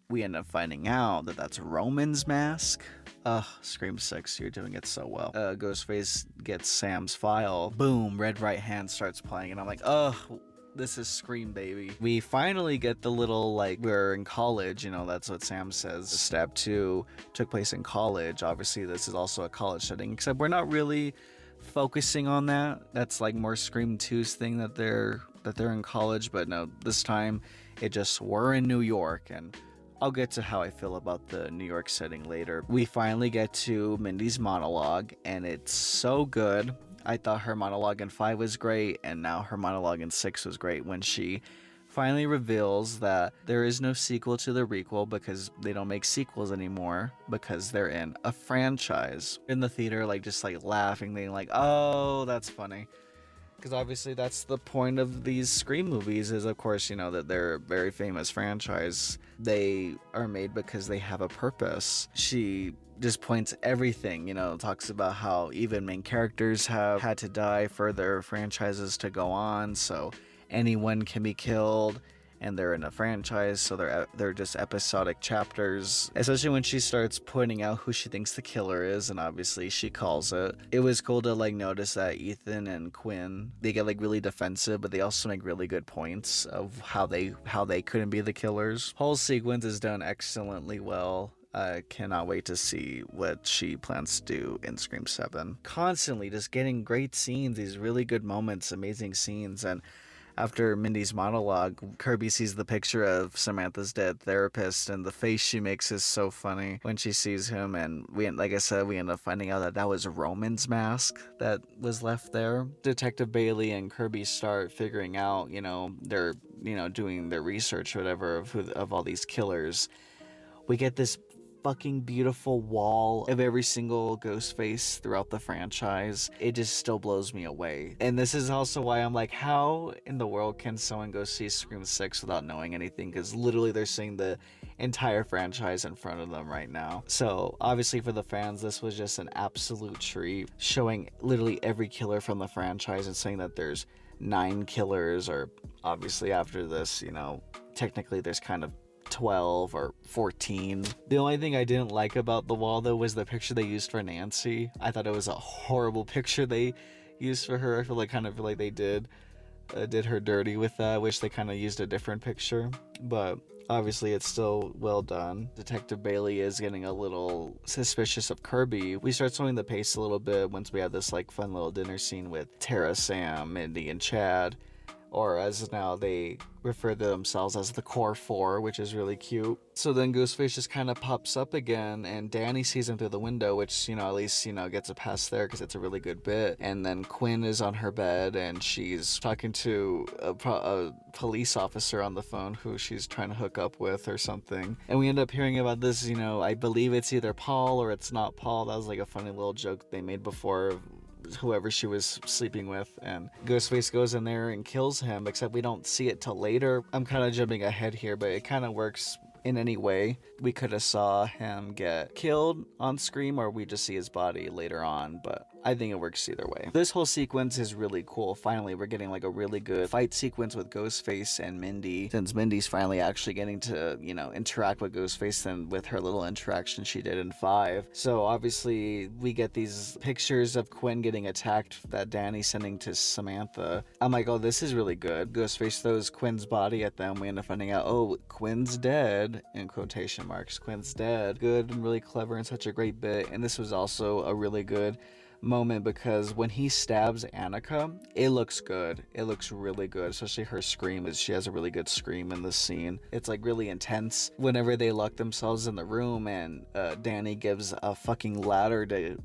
we end up finding out that that's Roman's mask. Ugh, Scream 6, you're doing it so well. Ghostface gets Sam's file. Boom, red right hand starts playing, and I'm like, ugh, this is Scream, baby. We finally get the little, like, we're in college, you know, that's what Sam says. Step 2 took place in college. Obviously, this is also a college setting, except we're not really focusing on that. That's like more Scream 2's thing that they're in college, but no, this time it just, we're in New York, and I'll get to how I feel about the New York setting later. We finally get to Mindy's monologue, and it's so good. I thought her monologue in 5 was great, and now her monologue in 6 was great when she finally reveals that there is no sequel to the requel because they don't make sequels anymore because they're in a franchise. In the theater, like, just like laughing, they like, oh, that's funny. Because obviously that's the point of these Scream movies is, of course, you know, that they're a very famous franchise. They are made because they have a purpose. She just points everything, you know, talks about how even main characters have had to die for their franchises to go on, so anyone can be killed. And they're in a franchise, so they're just episodic chapters. Especially when she starts pointing out who she thinks the killer is, and obviously she calls it. It was cool to like notice that Ethan and Quinn, they get like really defensive, but they also make really good points of how they couldn't be the killers. Whole sequence is done excellently well. I cannot wait to see what she plans to do in Scream 7. Constantly just getting great scenes, these really good moments, amazing scenes, and after Mindy's monologue, Kirby sees the picture of Samantha's dead therapist, and the face she makes is so funny when she sees him. And like I said, we end up finding out that that was Roman's mask that was left there. Detective Bailey and Kirby start figuring out, you know, they're, you know, doing their research or whatever of all these killers. We get this fucking beautiful wall of every single Ghostface throughout the franchise. It just still blows me away. And this is also why I'm like, how in the world can someone go see Scream 6 without knowing anything? Because literally they're seeing the entire franchise in front of them right now. So obviously for the fans, this was just an absolute treat, showing literally every killer from the franchise and saying that there's 9 killers, or obviously after this, you know, technically there's kind of 12 or 14. The only thing I didn't like about the wall though was the picture they used for Nancy. I thought it was a horrible picture they used for her. I feel like they did her dirty with that. I wish they kind of used a different picture, but obviously it's still well done. Detective Bailey is getting a little suspicious of Kirby. We start slowing the pace a little bit once we have this like fun little dinner scene with Tara, Sam, Mindy, and Chad. or as now they refer to themselves as the Core Four, which is really cute. So then Ghostface just kind of pops up again, and Danny sees him through the window, which, at least, gets a pass there because it's a really good bit. And then Quinn is on her bed, and she's talking to a police officer on the phone who she's trying to hook up with or something. And we end up hearing about this, I believe it's either Paul or it's not Paul. That was like a funny little joke they made before, whoever she was sleeping with, and Ghostface goes in there and kills him, except we don't see it till later. I'm kind of jumping ahead here, but it kind of works in any way. We could have saw him get killed on Scream, or we just see his body later on, but I think it works either way. This whole sequence is really cool. Finally, we're getting like a really good fight sequence with Ghostface and Mindy, since Mindy's finally actually getting to, interact with Ghostface than with her little interaction she did in 5. So obviously we get these pictures of Quinn getting attacked that Danny's sending to Samantha. I'm like, oh, this is really good. Ghostface throws Quinn's body at them. We end up finding out, oh, Quinn's dead, in quotation marks. Quinn's dead. Good and really clever and such a great bit. And this was also a really good moment because when he stabs Annika, it looks good. It looks really good, especially her scream. She has a really good scream in this scene. It's like really intense. Whenever they lock themselves in the room and Danny gives a fucking ladder to,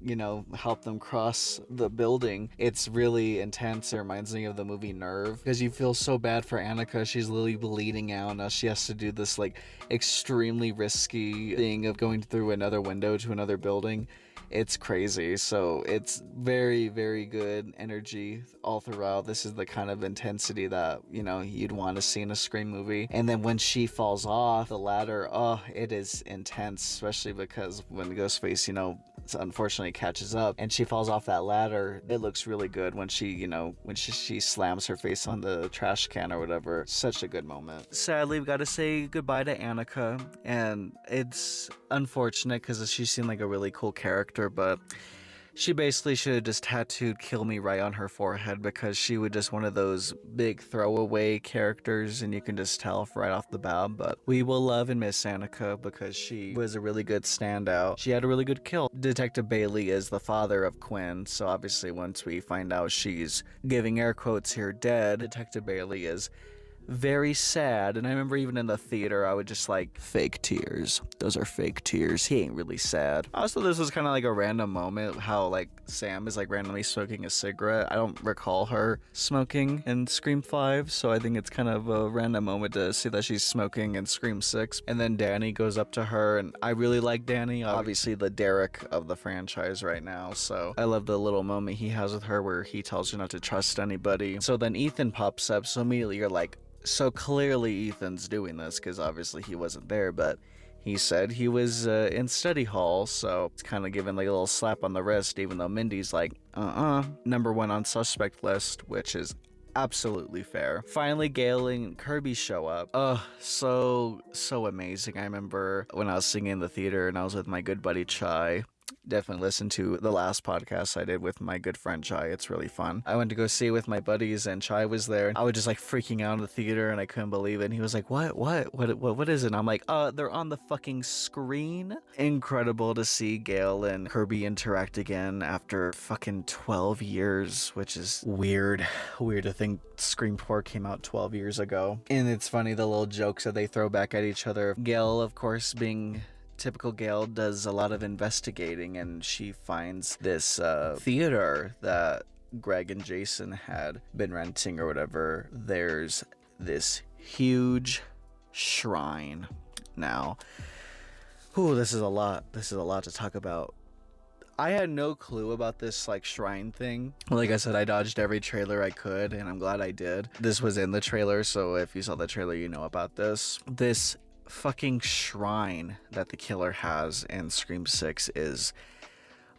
help them cross the building, it's really intense. It reminds me of the movie Nerve because you feel so bad for Annika. She's literally bleeding out. Now she has to do this like extremely risky thing of going through another window to another building. It's crazy. So it's very, very good energy all throughout. This is the kind of intensity that, you'd want to see in a Scream movie. And then when she falls off the ladder, oh, it is intense, especially because when Ghostface, unfortunately catches up and she falls off that ladder, it looks really good when she, when she slams her face on the trash can or whatever. Such a good moment. Sadly, we've got to say goodbye to Annika, and it's unfortunate because she seemed like a really cool character, but she basically should have just tattooed "Kill Me" right on her forehead because she was just one of those big throwaway characters, and you can just tell right off the bat. But we will love and miss Annika because she was a really good standout. She had a really good kill. Detective Bailey is the father of Quinn, so obviously once we find out she's, giving air quotes here, dead, Detective Bailey is very sad. And I remember even in the theater, I would just like, fake tears. Those are fake tears. He ain't really sad. Also, this was kind of like a random moment how like Sam is like randomly smoking a cigarette. I don't recall her smoking in Scream 5, so I think it's kind of a random moment to see that she's smoking in Scream 6. And then Danny goes up to her, and I really like Danny, obviously the Derek of the franchise right now. So I love the little moment he has with her where he tells her not to trust anybody. So then Ethan pops up, so immediately you're like, so clearly Ethan's doing this because obviously he wasn't there, but he said he was in study hall, so it's kind of giving like a little slap on the wrist, even though Mindy's like, number 1 on suspect list, which is absolutely fair. Finally, Gale and KIRBY show up. So amazing. I remember when I was singing in the theater and I was with my good buddy Chai. Definitely listen to the last podcast I did with my good friend Chai. It's really fun. I went to go see it with my buddies and Chai was there. I was just like freaking out in the theater and I couldn't believe it. And he was like, what is it? And I'm like, they're on the fucking screen. Incredible to see Gale and KIRBY interact again after fucking 12 years, which is weird. Weird to think Scream 4 came out 12 years ago. And it's funny, the little jokes that they throw back at each other. Gale, of course, being typical Gale, does a lot of investigating, and she finds this theater that Greg and Jason had been renting or whatever. There's this huge shrine. Now, this is a lot to talk about. I had no clue about this like shrine thing. Like I said, I dodged every trailer I could, and I'm glad I did. This was in the trailer, so if you saw the trailer, you know about this. This fucking shrine that the killer has in Scream 6 is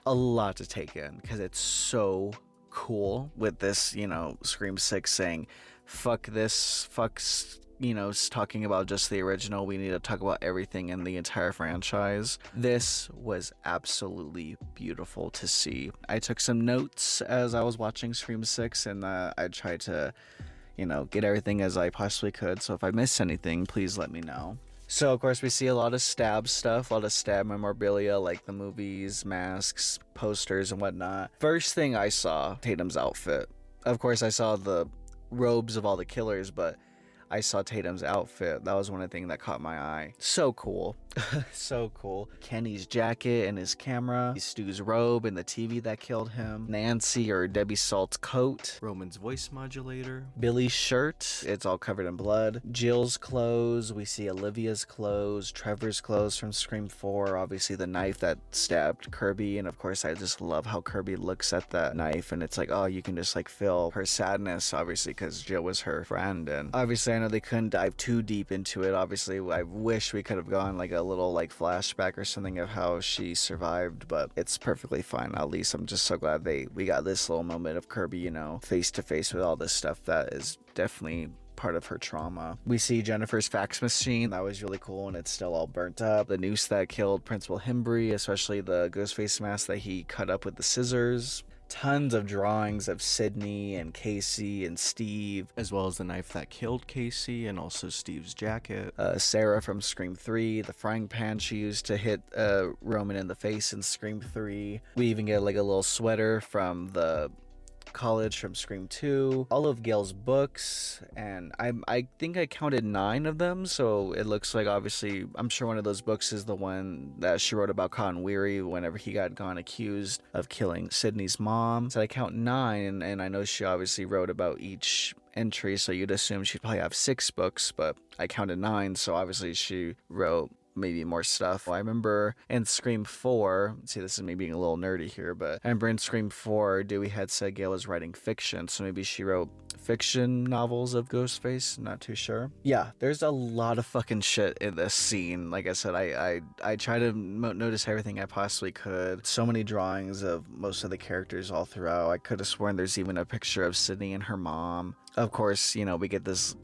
a lot to take in because it's so cool with this, Scream 6 saying, fuck this, fuck's, talking about just the original. We need to talk about everything in the entire franchise. This was absolutely beautiful to see. I took some notes as I was watching Scream 6 and I tried to, get everything as I possibly could. So if I missed anything, please let me know. So, of course, we see a lot of stab stuff, a lot of stab memorabilia, like the movies, masks, posters, and whatnot. First thing I saw, Tatum's outfit. Of course, I saw the robes of all the killers, but I saw Tatum's outfit. That was one of the things that caught my eye. So cool. So cool. Kenny's jacket and his camera. Stu's robe and the TV that killed him. Nancy or Debbie Salt's coat. Roman's voice modulator. Billy's shirt. It's all covered in blood. Jill's clothes. We see Olivia's clothes. Trevor's clothes from Scream 4. Obviously the knife that stabbed Kirby. And of course I just love how Kirby looks at that knife. And it's like, oh, you can just like feel her sadness, obviously, because Jill was her friend. And obviously I know they couldn't dive too deep into it. Obviously I wish we could have gone like a little like flashback or something of how she survived, but it's perfectly fine. At least I'm just so glad we got this little moment of Kirby, you know, face to face with all this stuff that is definitely part of her trauma. We see Jennifer's fax machine. That was really cool, and it's still all burnt up. The noose that killed Principal Himbry, especially the Ghostface mask that he cut up with the scissors. Tons of drawings of Sydney and Casey and Steve, as well as the knife that killed Casey and also Steve's jacket. Sarah from Scream 3, the frying pan she used to hit Roman in the face in Scream 3. We even get like a little sweater from the college from Scream 2, all of Gale's books, and I think I counted 9 of them, so it looks like, obviously, I'm sure one of those books is the one that she wrote about Cotton Weary whenever he got accused of killing Sydney's mom. So I count 9, and I know she obviously wrote about each entry, so you'd assume she'd probably have 6 books, but I counted 9, so obviously she wrote maybe more stuff. I remember in Scream 4, see, this is me being a little nerdy here, but I remember in Scream 4, Dewey had said Gale was writing fiction, so maybe she wrote fiction novels of Ghostface, not too sure. Yeah, there's a lot of fucking shit in this scene. Like I said, I try to notice everything I possibly could. So many drawings of most of the characters all throughout. I could have sworn there's even a picture of Sydney and her mom. Of course, you know, we get this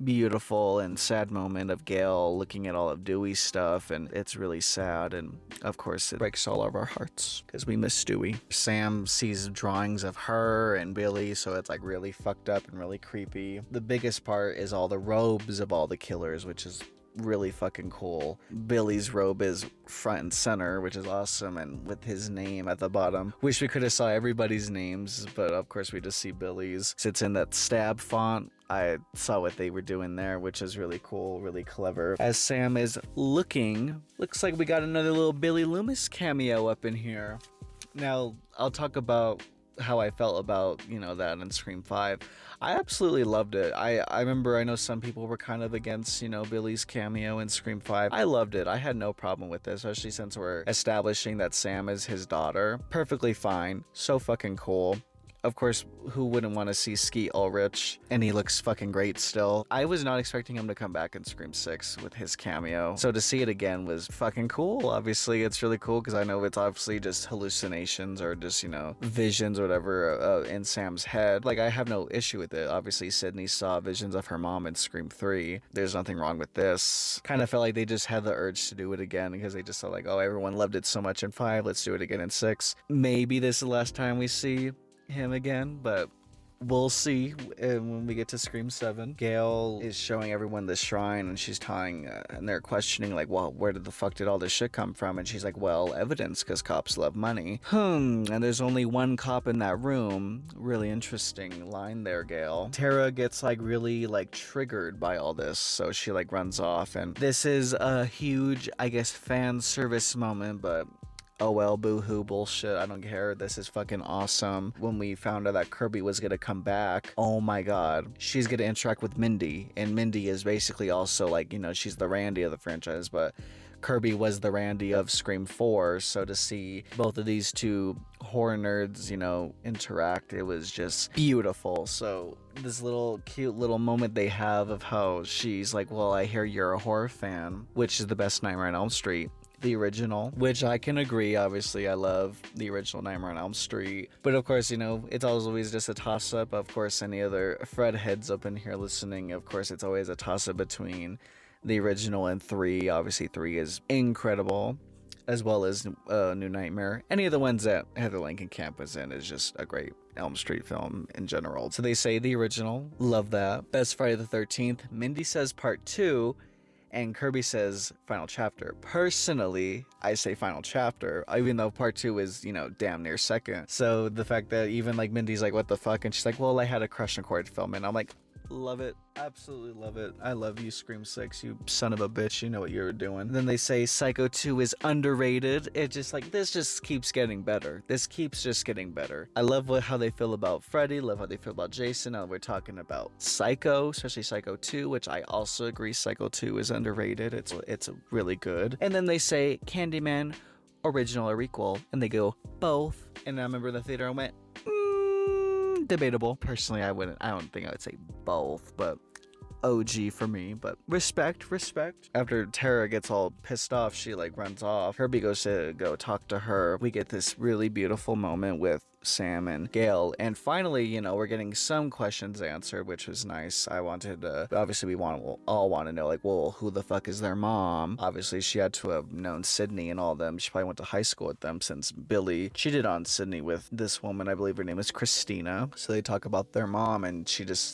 beautiful and sad moment of Gale looking at all of Dewey's stuff, and it's really sad, and of course it breaks all of our hearts because we miss Dewey. Sam sees drawings of her and Billy, so it's like really fucked up and really creepy. The biggest part is all the robes of all the killers, which is really fucking cool. Billy's robe is front and center, which is awesome, and with his name at the bottom. Wish we could have saw everybody's names, but of course we just see Billy's. It's in that stab font. I saw what they were doing there, which is really cool, really clever. As Sam is looks like we got another little Billy Loomis cameo up in here. Now, I'll talk about how I felt about, you know, that in Scream 5. I absolutely loved it. I remember, I know some people were kind of against, you know, Billy's cameo in Scream 5. I loved it. I had no problem with this, especially since we're establishing that Sam is his daughter. Perfectly fine. So fucking cool. Of course, who wouldn't want to see Skeet Ulrich? And he looks fucking great still. I was not expecting him to come back in Scream 6 with his cameo. So to see it again was fucking cool. Obviously, it's really cool because I know it's obviously just hallucinations or just, you know, visions or whatever in Sam's head. Like, I have no issue with it. Obviously, Sydney saw visions of her mom in Scream 3. There's nothing wrong with this. Kind of felt like they just had the urge to do it again because they just thought like, oh, everyone loved it so much in 5. Let's do it again in 6. Maybe this is the last time we see him again, but we'll see when we get to Scream 7. Gale is showing everyone the shrine, and she's telling, and they're questioning, like, well, where did the fuck did all this shit come from? And she's like, well, evidence, because cops love money. And there's only one cop in that room. Really interesting line there, Gale. Tara gets, like, really, like, triggered by all this, so she, like, runs off, and this is a huge, I guess, fan service moment, but oh well, boo-hoo bullshit, I don't care. This is fucking awesome. When we found out that Kirby was gonna come back, oh my god, she's gonna interact with Mindy, and Mindy is basically also like, you know, she's the Randy of the franchise, but Kirby was the Randy of Scream 4, so to see both of these two horror nerds, you know, interact, it was just beautiful. So this little cute little moment they have of how she's like, well, I hear you're a horror fan, which is the best Nightmare on Elm Street. The original, which I can agree, obviously I love the original Nightmare on Elm Street, but of course, you know, it's always just a toss-up. Of course, any other Fred heads up in here listening, of course it's always a toss-up between the original and 3. Obviously 3 is incredible, as well as New Nightmare. Any of the ones that Heather Langenkamp was in is just a great Elm Street film in general. So they say the original, love that. Best Friday the 13th, Mindy says part 2, And Kirby says final chapter. Personally, I say final chapter, even though part 2 is, you know, damn near second. So the fact that even like Mindy's like, what the fuck? And she's like, well, I had a crush on Corey Feldman. I'm like, love it. Absolutely love it. I love you, Scream 6. You son of a bitch. You know what you're doing. And then they say Psycho 2 is underrated. It just like, this just keeps getting better. This keeps just getting better. I love how they feel about Freddy. Love how they feel about Jason. Now we're talking about Psycho, especially Psycho 2, which I also agree Psycho 2 is underrated. It's really good. And then they say Candyman, original or equal. And they go, both. And I remember in the theater I went, debatable. Personally, I don't think I would say both, but OG for me. But respect. After Tara gets all pissed off, she like runs off. Kirby goes to go talk to her. We get this really beautiful moment with Sam and Gale, and finally, you know, we're getting some questions answered, which was nice. I wanted to, obviously we'll all want to know, like, well, who the fuck is their mom? Obviously she had to have known Sydney and all them. She probably went to high school with them, since Billy cheated on Sydney with this woman. I believe her name is Christina. So they talk about their mom, and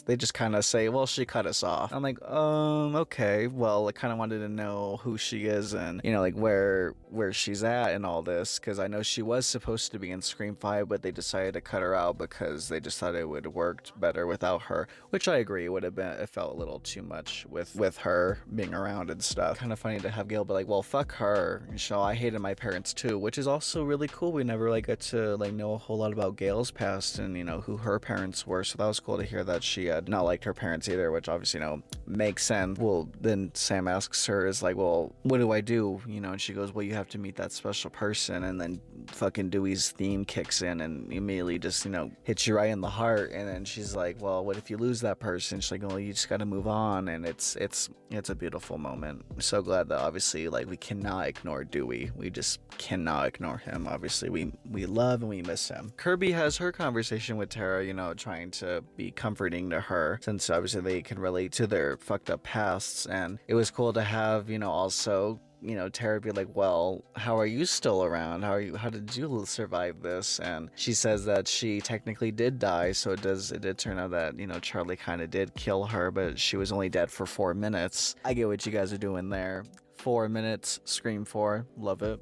they just kind of say, well, she cut us off. I'm like, okay, well, I kind of wanted to know who she is, and, you know, like where she's at and all this, because I know she was supposed to be in Scream 5, but they decided to cut her out because they just thought it would have worked better without her, which I agree would have been, it felt a little too much with her being around and stuff. Kind of funny to have Gale be like, well, fuck her, so I hated my parents too, which is also really cool. We never like got to like know a whole lot about Gale's past and, you know, who her parents were, so that was cool to hear that she had not liked her parents either, which obviously, you know, makes sense. Well, then Sam asks her, is like, well, what do I do, you know, and she goes, well, you have to meet that special person, and then fucking Dewey's theme kicks in and immediately just, you know, hits you right in the heart. And then she's like, well, what if you lose that person? She's like, well, you just gotta move on. And it's a beautiful moment. I'm so glad that obviously, like, we cannot ignore Dewey. We just cannot ignore him. Obviously we love and we miss him. Kirby has her conversation with Tara, you know, trying to be comforting to her, since obviously they can relate to their fucked up pasts. And it was cool to have, you know, also, you know, Tara be like, well, how are you still around? How did you survive this? And she says that she technically did die, so it did turn out that, you know, Charlie kind of did kill her, but she was only dead for 4 minutes. I get what you guys are doing there. 4 minutes, Scream 4, love it.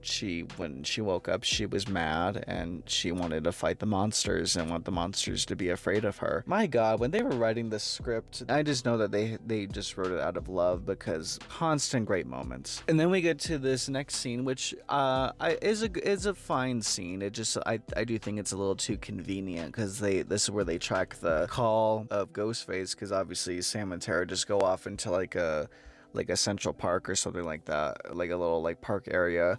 When she woke up, she was mad and she wanted to fight the monsters and want the monsters to be afraid of her. My God, when they were writing this script, I just know that they just wrote it out of love, because constant great moments. And then we get to this next scene, which is a fine scene. It just, I do think it's a little too convenient, because this is where they track the call of Ghostface, because obviously Sam and Tara just go off into like a Central Park or something like that, like a little like park area.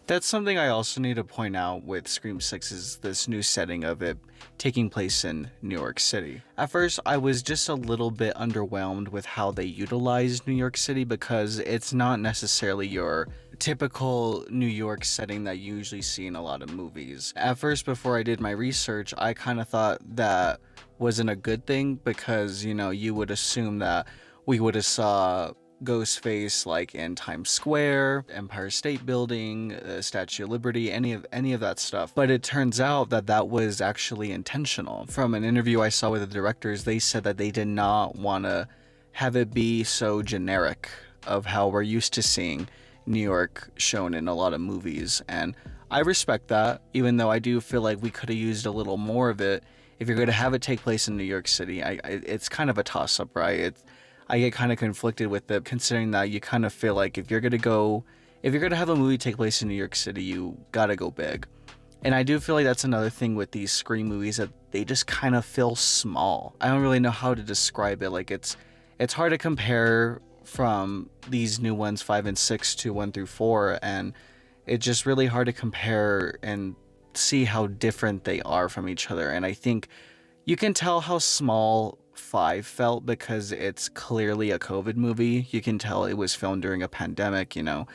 That's something I also need to point out with Scream 6, is this new setting of it taking place in New York City. At first, I was just a little bit underwhelmed with how they utilized New York City, because it's not necessarily your typical New York setting that you usually see in a lot of movies. At first, before I did my research, I kind of thought that wasn't a good thing, because, you know, you would assume that we would have saw Ghostface like in Times Square, Empire State Building, Statue of Liberty, any of that stuff. But it turns out that was actually intentional. From an interview I saw with the directors, they said that they did not want to have it be so generic of how we're used to seeing New York shown in a lot of movies. And I respect that, even though I do feel like we could have used a little more of it. If you're going to have it take place in New York City, it's kind of a toss-up, right? I get kind of conflicted with it, considering that you kind of feel like if you're going to have a movie take place in New York City, you gotta go big. And I do feel like that's another thing with these Scream movies, that they just kind of feel small. I don't really know how to describe it. Like, it's hard to compare from these new ones, 5 and 6, to 1 through 4, and it's just really hard to compare and see how different they are from each other. And I think you can tell how small 5 felt, because it's clearly a COVID movie. You can tell it was filmed during a pandemic. You know,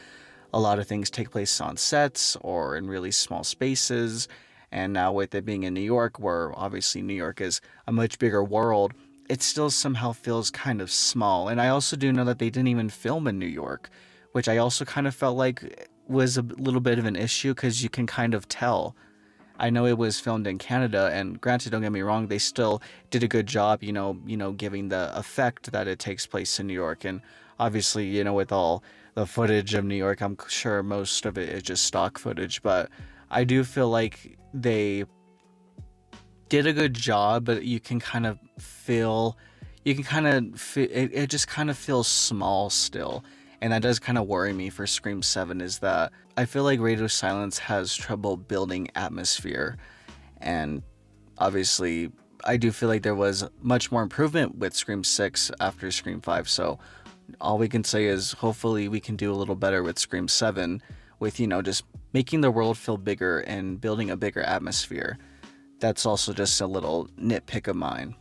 a lot of things take place on sets or in really small spaces. And now with it being in New York, where obviously New York is a much bigger world, it still somehow feels kind of small. And I also do know that they didn't even film in New York, which I also kind of felt like was a little bit of an issue, because you can kind of tell I know it was filmed in Canada, and granted, don't get me wrong, they still did a good job, giving the effect that it takes place in New York. And obviously, with all the footage of New York, I'm sure most of it is just stock footage, but I do feel like they did a good job, but it just kind of feels small still. And that does kind of worry me for Scream 7, is that I feel like Radio Silence has trouble building atmosphere. And obviously, I do feel like there was much more improvement with Scream 6 after Scream 5. So all we can say is hopefully we can do a little better with Scream 7 with, just making the world feel bigger and building a bigger atmosphere. That's also just a little nitpick of mine.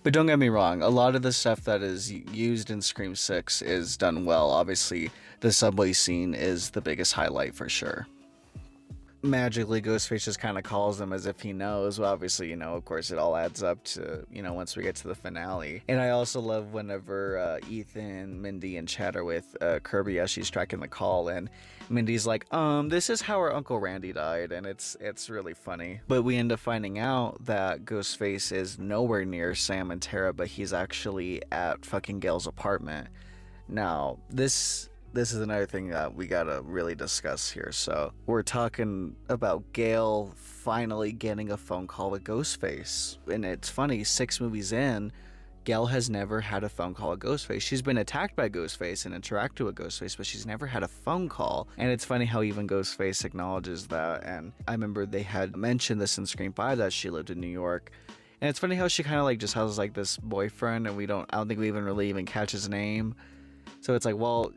But don't get me wrong, a lot of the stuff that is used in Scream 6 is done well. Obviously, the subway scene is the biggest highlight for sure. Magically, Ghostface just kind of calls them as if he knows. Well, obviously, of course, it all adds up to, once we get to the finale. And I also love whenever Ethan, Mindy, and Chad are with KIRBY as she's tracking the call, and Mindy's like, this is how our Uncle Randy died, and it's really funny. But we end up finding out that Ghostface is nowhere near Sam and Tara, but he's actually at fucking Gale's apartment. Now, this is another thing that we gotta really discuss here. So we're talking about Gale finally getting a phone call with Ghostface. And it's funny, 6 movies in, Gale has never had a phone call with Ghostface. She's been attacked by Ghostface and interacted with Ghostface, but she's never had a phone call. And it's funny how even Ghostface acknowledges that. And I remember they had mentioned this in Scream 5 that she lived in New York. And it's funny how she kind of like just has like this boyfriend, and I don't think we even catch his name. So it's like, well,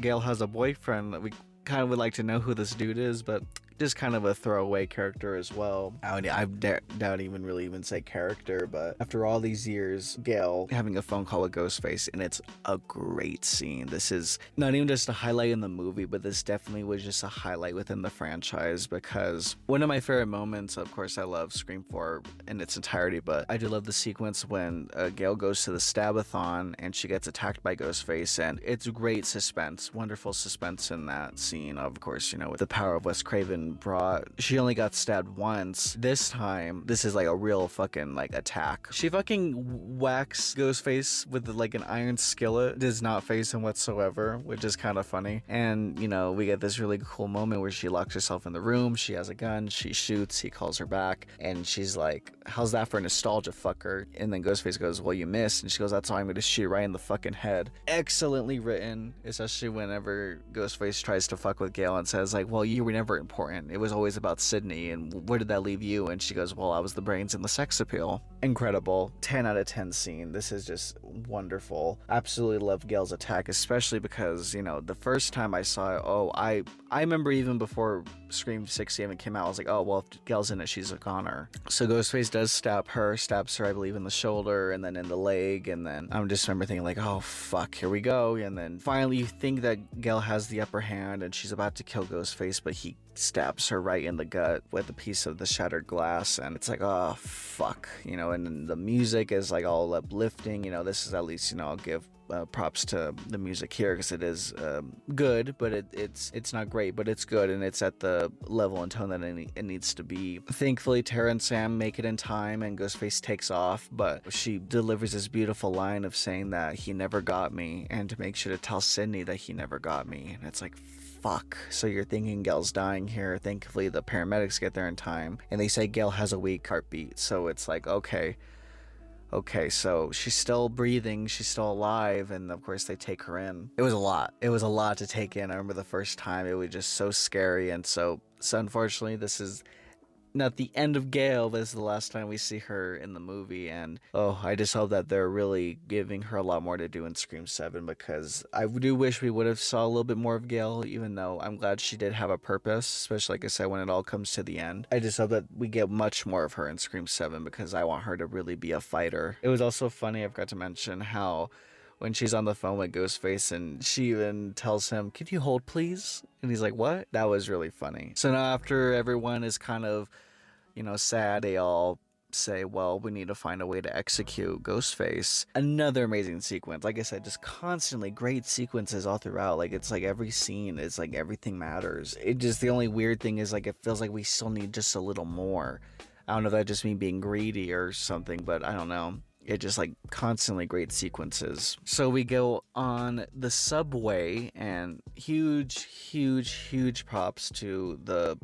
Gale has a boyfriend. We kind of would like to know who this dude is, but just kind of a throwaway character as well. I doubt even say character, but after all these years, Gale having a phone call with Ghostface, and it's a great scene. This is not even just a highlight in the movie, but this definitely was just a highlight within the franchise, because one of my favorite moments, of course, I love Scream 4 in its entirety, but I do love the sequence when Gale goes to the Stabathon and she gets attacked by Ghostface, and it's great suspense, wonderful suspense in that scene. Of course, with the power of Wes Craven brought, she only got stabbed once. This time, this is like a real fucking like attack. She fucking whacks Ghostface with like an iron skillet, does not phase him whatsoever, which is kind of funny. And we get this really cool moment where she locks herself in the room, she has a gun, she shoots, he calls her back, and she's like, how's that for nostalgia, fucker? And then Ghostface goes, well, you missed. And she goes, that's why I'm gonna shoot right in the fucking head. Excellently written, especially whenever Ghostface tries to fuck with Gale and says like, well, you were never important, it was always about Sydney, and where did that leave you? And she goes, well, I was the brains and the sex appeal. Incredible. 10 out of 10 scene. This is just wonderful. Absolutely love Gale's attack, especially because, the first time I saw it, I remember even before Scream 6 even came out, I was like, oh, well, if Gale's in it, she's a goner. So Ghostface does stabs her, I believe, in the shoulder and then in the leg, and then I just remember thinking like, oh, fuck, here we go. And then finally you think that Gale has the upper hand and she's about to kill Ghostface, but he stabs her right in the gut with a piece of the shattered glass, and it's like, oh, fuck, and the music is like all uplifting. This is at least, I'll give props to the music here, because it is good, but it's not great, but it's good, and it's at the level and tone that it needs to be. Thankfully, Tara and Sam make it in time, and Ghostface takes off, but she delivers this beautiful line of saying that he never got me, and to make sure to tell Sydney that he never got me. And it's like, fuck. So you're thinking Gale's dying here. Thankfully, the paramedics get there in time, and they say Gale has a weak heartbeat. So it's like, okay, so she's still breathing, she's still alive, and of course they take her in. It was a lot to take in. I remember the first time, it was just so scary. And so unfortunately, this is not the end of Gale, but this is the last time we see her in the movie. And I just hope that they're really giving her a lot more to do in Scream 7, because I do wish we would have saw a little bit more of Gale, even though I'm glad she did have a purpose, especially, like I said, when it all comes to the end. I just hope that we get much more of her in Scream 7, because I want her to really be a fighter. It was also funny, I forgot to mention, how when she's on the phone with Ghostface and she even tells him, "Could you hold, please?" And he's like, "What?" That was really funny. So now after everyone is kind of, sad, they all say, well, we need to find a way to execute Ghostface. Another amazing sequence. Like I said, just constantly great sequences all throughout. Like, it's like every scene is like everything matters. It just, the only weird thing is like it feels like we still need just a little more. I don't know if that just me being greedy or something, but I don't know. It just like constantly great sequences. So we go on the subway, and huge props to the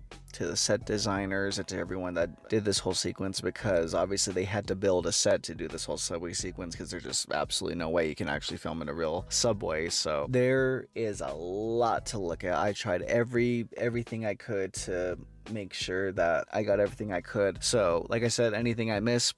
set designers and to everyone that did this whole sequence, because obviously they had to build a set to do this whole subway sequence, because there's just absolutely no way you can actually film in a real subway. So there is a lot to look at. I tried everything I could to make sure that I got everything I could. So like I said, anything I miss,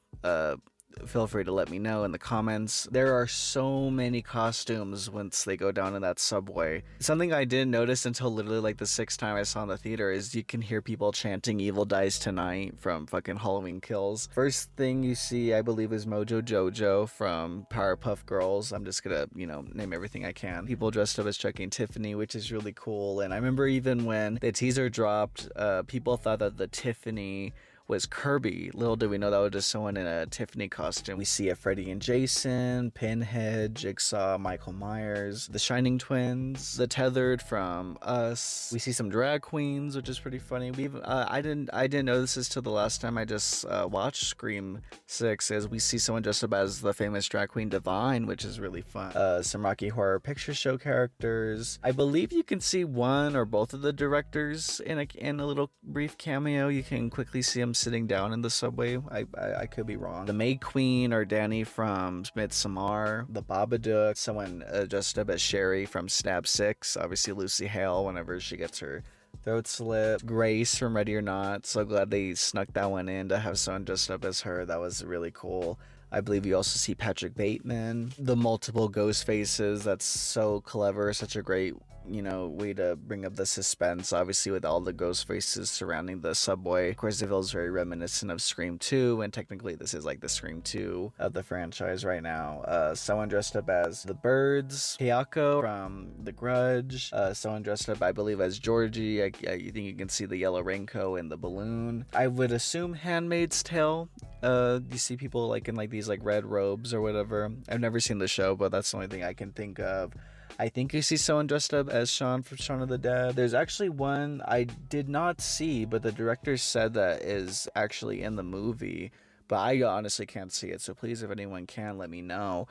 feel free to let me know in the comments. There are so many costumes once they go down in that subway. Something I didn't notice until literally like the 6th time I saw in the theater is you can hear people chanting "Evil Dies Tonight" from fucking Halloween Kills. First thing you see, I believe, is Mojo Jojo from Powerpuff Girls. I'm just gonna, name everything I can. People dressed up as Chucky and Tiffany, which is really cool. And I remember even when the teaser dropped, people thought that the Tiffany was KIRBY. Little did we know that was just someone in a Tiffany costume. We see a Freddy and Jason, Pinhead, Jigsaw, Michael Myers, the Shining Twins, the Tethered from Us. We see some drag queens, which is pretty funny. We even, I didn't know this is till the last time I just watched Scream 6, is we see someone dressed up as the famous drag queen Divine, which is really fun. Some Rocky Horror Picture Show characters. I believe you can see one or both of the directors in a little brief cameo. You can quickly see them sitting down in the subway. I could be wrong. The Maid Queen or Danny from Midsommar, the Babadook, someone dressed up as Sherry from Stab 6, obviously Lucy Hale whenever she gets her throat slit, Grace from Ready or Not. So glad they snuck that one in to have someone dressed up as her. That was really cool. I believe you also see Patrick Bateman, the multiple ghost faces. That's so clever, such a great way to bring up the suspense, obviously with all the ghost faces surrounding the subway. Of course, it feels very reminiscent of Scream 2, and technically this is like the Scream 2 of the franchise right now. Someone dressed up as the Birds, Kayako from The Grudge, someone dressed up, I believe, as Georgie. I think you can see the yellow raincoat and the balloon. I would assume Handmaid's Tale. You see people like in like these like red robes or whatever. I've never seen the show, but that's the only thing I can think of. I think you see someone dressed up as Sean from Shaun of the Dead. There's actually one I did not see, but the director said that is actually in the movie, but I honestly can't see it. So please, if anyone can, let me know.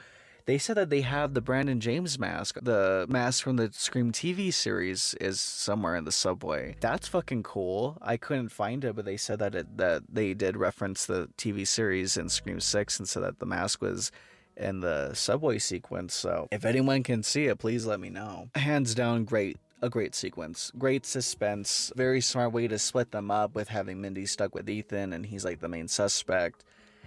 They said that they have the Brandon James mask. The mask from the Scream TV series is somewhere in the subway. That's fucking cool. I couldn't find it, but they said that they did reference the TV series in Scream 6 and said that the mask was in the subway sequence. So if anyone can see it, please let me know. Hands down, a great sequence, great suspense, very smart way to split them up with having Mindy stuck with Ethan and he's like the main suspect.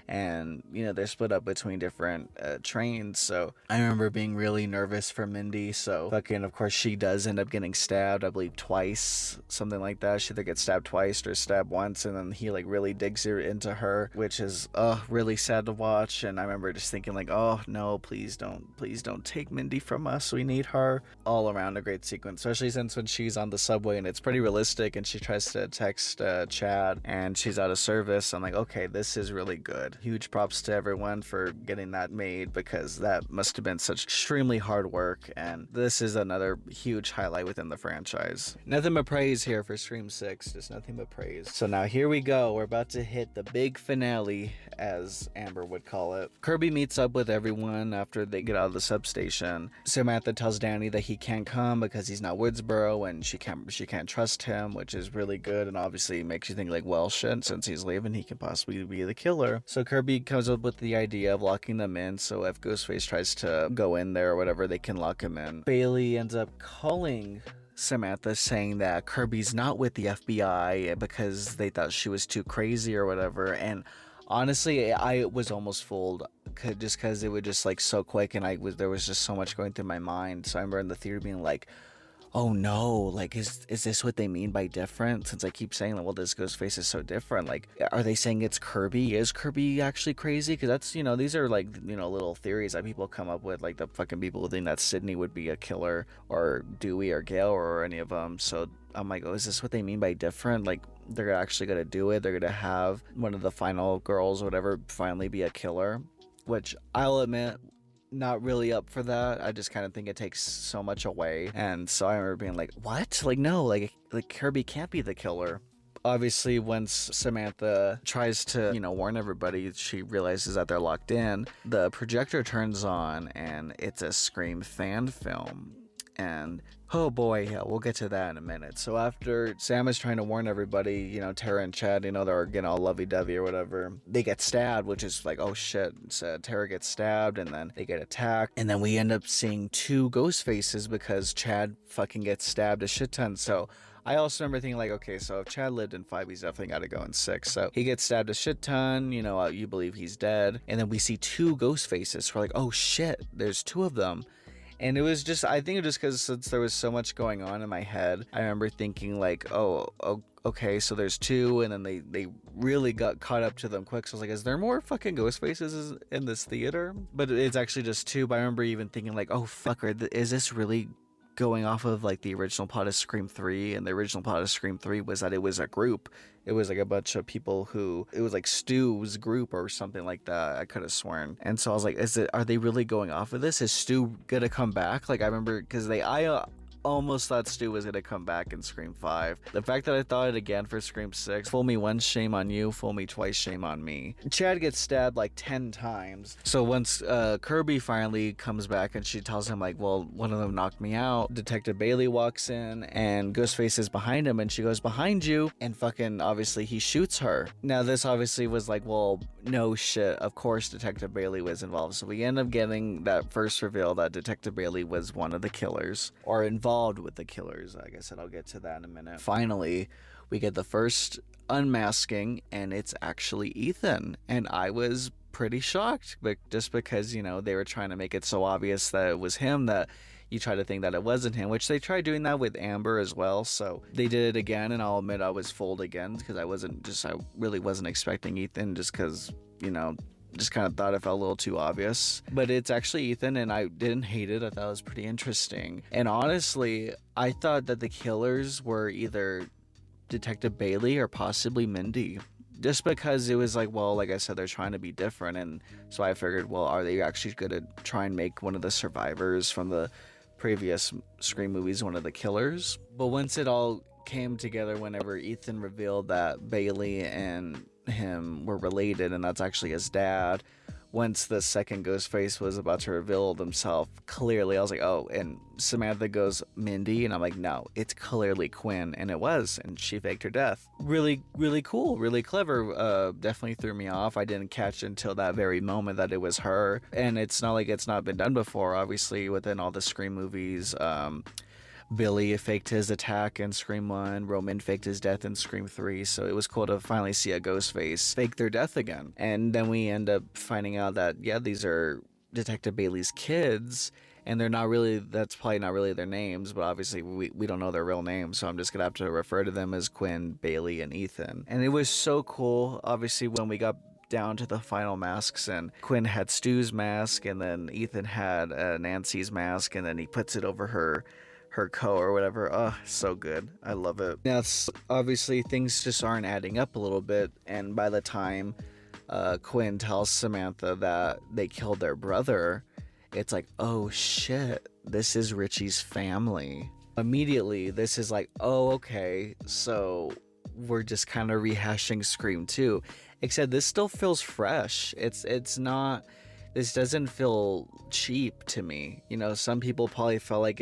And they're split up between different trains. So I remember being really nervous for Mindy. So fucking, of course, she does end up getting stabbed, I believe twice, something like that. She either gets stabbed twice or stabbed once, and then he like really digs into her, which is really sad to watch. And I remember just thinking like, oh no, please don't take Mindy from us, we need her. All around a great sequence, especially since when she's on the subway and it's pretty realistic and she tries to text Chad and she's out of service. I'm like, okay, this is really good. Huge props to everyone for getting that made, because that must have been such extremely hard work, and this is another huge highlight within the franchise. Nothing but praise here for Scream 6, just nothing but praise. So now here we go, we're about to hit the big finale, as Amber would call it. KIRBY meets up with everyone after they get out of the substation. Samantha tells Danny that he can't come because he's not Woodsboro, and she can't trust him, which is really good, and obviously makes you think like, well, shit, since he's leaving, he can possibly be the killer. So KIRBY comes up with the idea of locking them in, so if Ghostface tries to go in there or whatever, they can lock him in. Bailey ends up calling Samantha saying that KIRBY's not with the FBI because they thought she was too crazy or whatever, and honestly, I was almost fooled just because it was just like so quick, and there was just so much going through my mind. So I remember in the theater being like, oh no, like is this what they mean by different? Since I keep saying that, well, this Ghostface is so different. Like, are they saying it's Kirby? Is Kirby actually crazy? Because that's, these are like, little theories that people come up with, like the fucking people who think that Sydney would be a killer, or Dewey or Gale or any of them. So I'm like, oh, is this what they mean by different? Like, they're actually gonna do it? They're gonna have one of the final girls or whatever finally be a killer? Which I'll admit, not really up for that. I just kind of think it takes so much away. And so I remember being like, what? Like, no, like Kirby can't be the killer. Obviously, once Samantha tries to, warn everybody, she realizes that they're locked in. The projector turns on and it's a Scream fan film. And oh boy, yeah, we'll get to that in a minute. So after Sam is trying to warn everybody, Tara and Chad, they're getting all lovey-dovey or whatever, they get stabbed, which is like, oh shit. So Tara gets stabbed and then they get attacked. And then we end up seeing two ghost faces because Chad fucking gets stabbed a shit ton. So I also remember thinking like, okay, so if Chad lived in 5, he's definitely got to go in 6. So he gets stabbed a shit ton, you believe he's dead. And then we see two ghost faces. We're like, oh shit, there's 2 of them. And it was just, I think it was just because since there was so much going on in my head, I remember thinking like, oh, okay, so there's 2, and then they really got caught up to them quick. So I was like, is there more fucking ghost faces in this theater? But it's actually just 2. But I remember even thinking like, oh, fucker, is this really going off of like the original plot of Scream 3? And the original plot of Scream 3 was that it was a group. It was like a bunch of people it was like Stu's group or something like that. I could have sworn. And so I was like, are they really going off of this? Is Stu gonna come back? Like, I remember because I almost thought Stu was gonna come back in Scream 5. The fact that I thought it again for Scream 6, fool me once, shame on you. Fool me twice, shame on me. Chad gets stabbed like 10 times. So once Kirby finally comes back and she tells him like, well, one of them knocked me out, Detective Bailey walks in and Ghostface is behind him and she goes, behind you, and fucking obviously he shoots her. Now this obviously was like, well, no shit, of course Detective Bailey was involved. So we end up getting that first reveal that Detective Bailey was one of the killers, or involved with the killers. Like I said, I'll get to that in a minute. Finally, we get the first unmasking, and it's actually Ethan. And I was pretty shocked, but just because, they were trying to make it so obvious that it was him that you try to think that it wasn't him, which they tried doing that with Amber as well. So they did it again, and I'll admit I was fooled again because I really wasn't expecting Ethan, just because, just kind of thought it felt a little too obvious. But it's actually Ethan, and I didn't hate it. I thought it was pretty interesting. And honestly, I thought that the killers were either Detective Bailey or possibly Mindy. Just because it was like, well, like I said, they're trying to be different. And so I figured, well, are they actually going to try and make one of the survivors from the previous Scream movies one of the killers? But once it all came together, whenever Ethan revealed that Bailey and him were related and that's actually his dad, once the second Ghostface was about to reveal himself clearly, I was like, oh, and Samantha goes, Mindy, and I'm like, no, it's clearly Quinn. And it was, and she faked her death. Really, really cool, really clever. Definitely threw me off. I didn't catch until that very moment that it was her. And it's not like it's not been done before, obviously, within all the Scream movies. Billy faked his attack in Scream 1, Roman faked his death in Scream 3, so it was cool to finally see a Ghostface fake their death again. And then we end up finding out that, yeah, these are Detective Bailey's kids, and that's probably not really their names, but obviously we don't know their real names, so I'm just gonna have to refer to them as Quinn, Bailey, and Ethan. And it was so cool, obviously, when we got down to the final masks, and Quinn had Stu's mask, and then Ethan had Nancy's mask, and then he puts it over her coat or whatever. Oh, so good. I love it. Now, obviously things just aren't adding up a little bit, and by the time Quinn tells Samantha that they killed their brother, it's like, oh shit, this is Richie's family. Immediately, this is like, oh, okay, so we're just kind of rehashing Scream 2, except this still feels fresh. It's not, this doesn't feel cheap to me. Some people probably felt like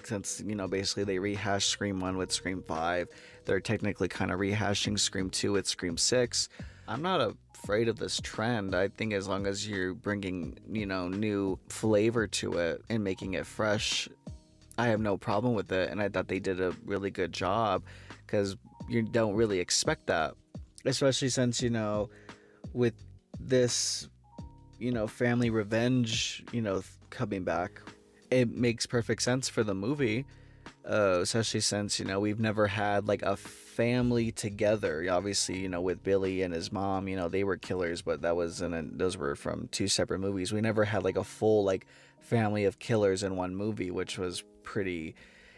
since basically they rehashed Scream 1 with Scream 5, they're technically kind of rehashing Scream 2 with Scream 6. I'm not afraid of this trend. I think as long as you're bringing, new flavor to it and making it fresh, I have no problem with it. And I thought they did a really good job, because you don't really expect that, especially since, with this, family revenge, coming back, it makes perfect sense for the movie, especially since, we've never had like a family together. Obviously, with Billy and his mom, they were killers, but those were from two separate movies. We never had like a full like family of killers in one movie, which was pretty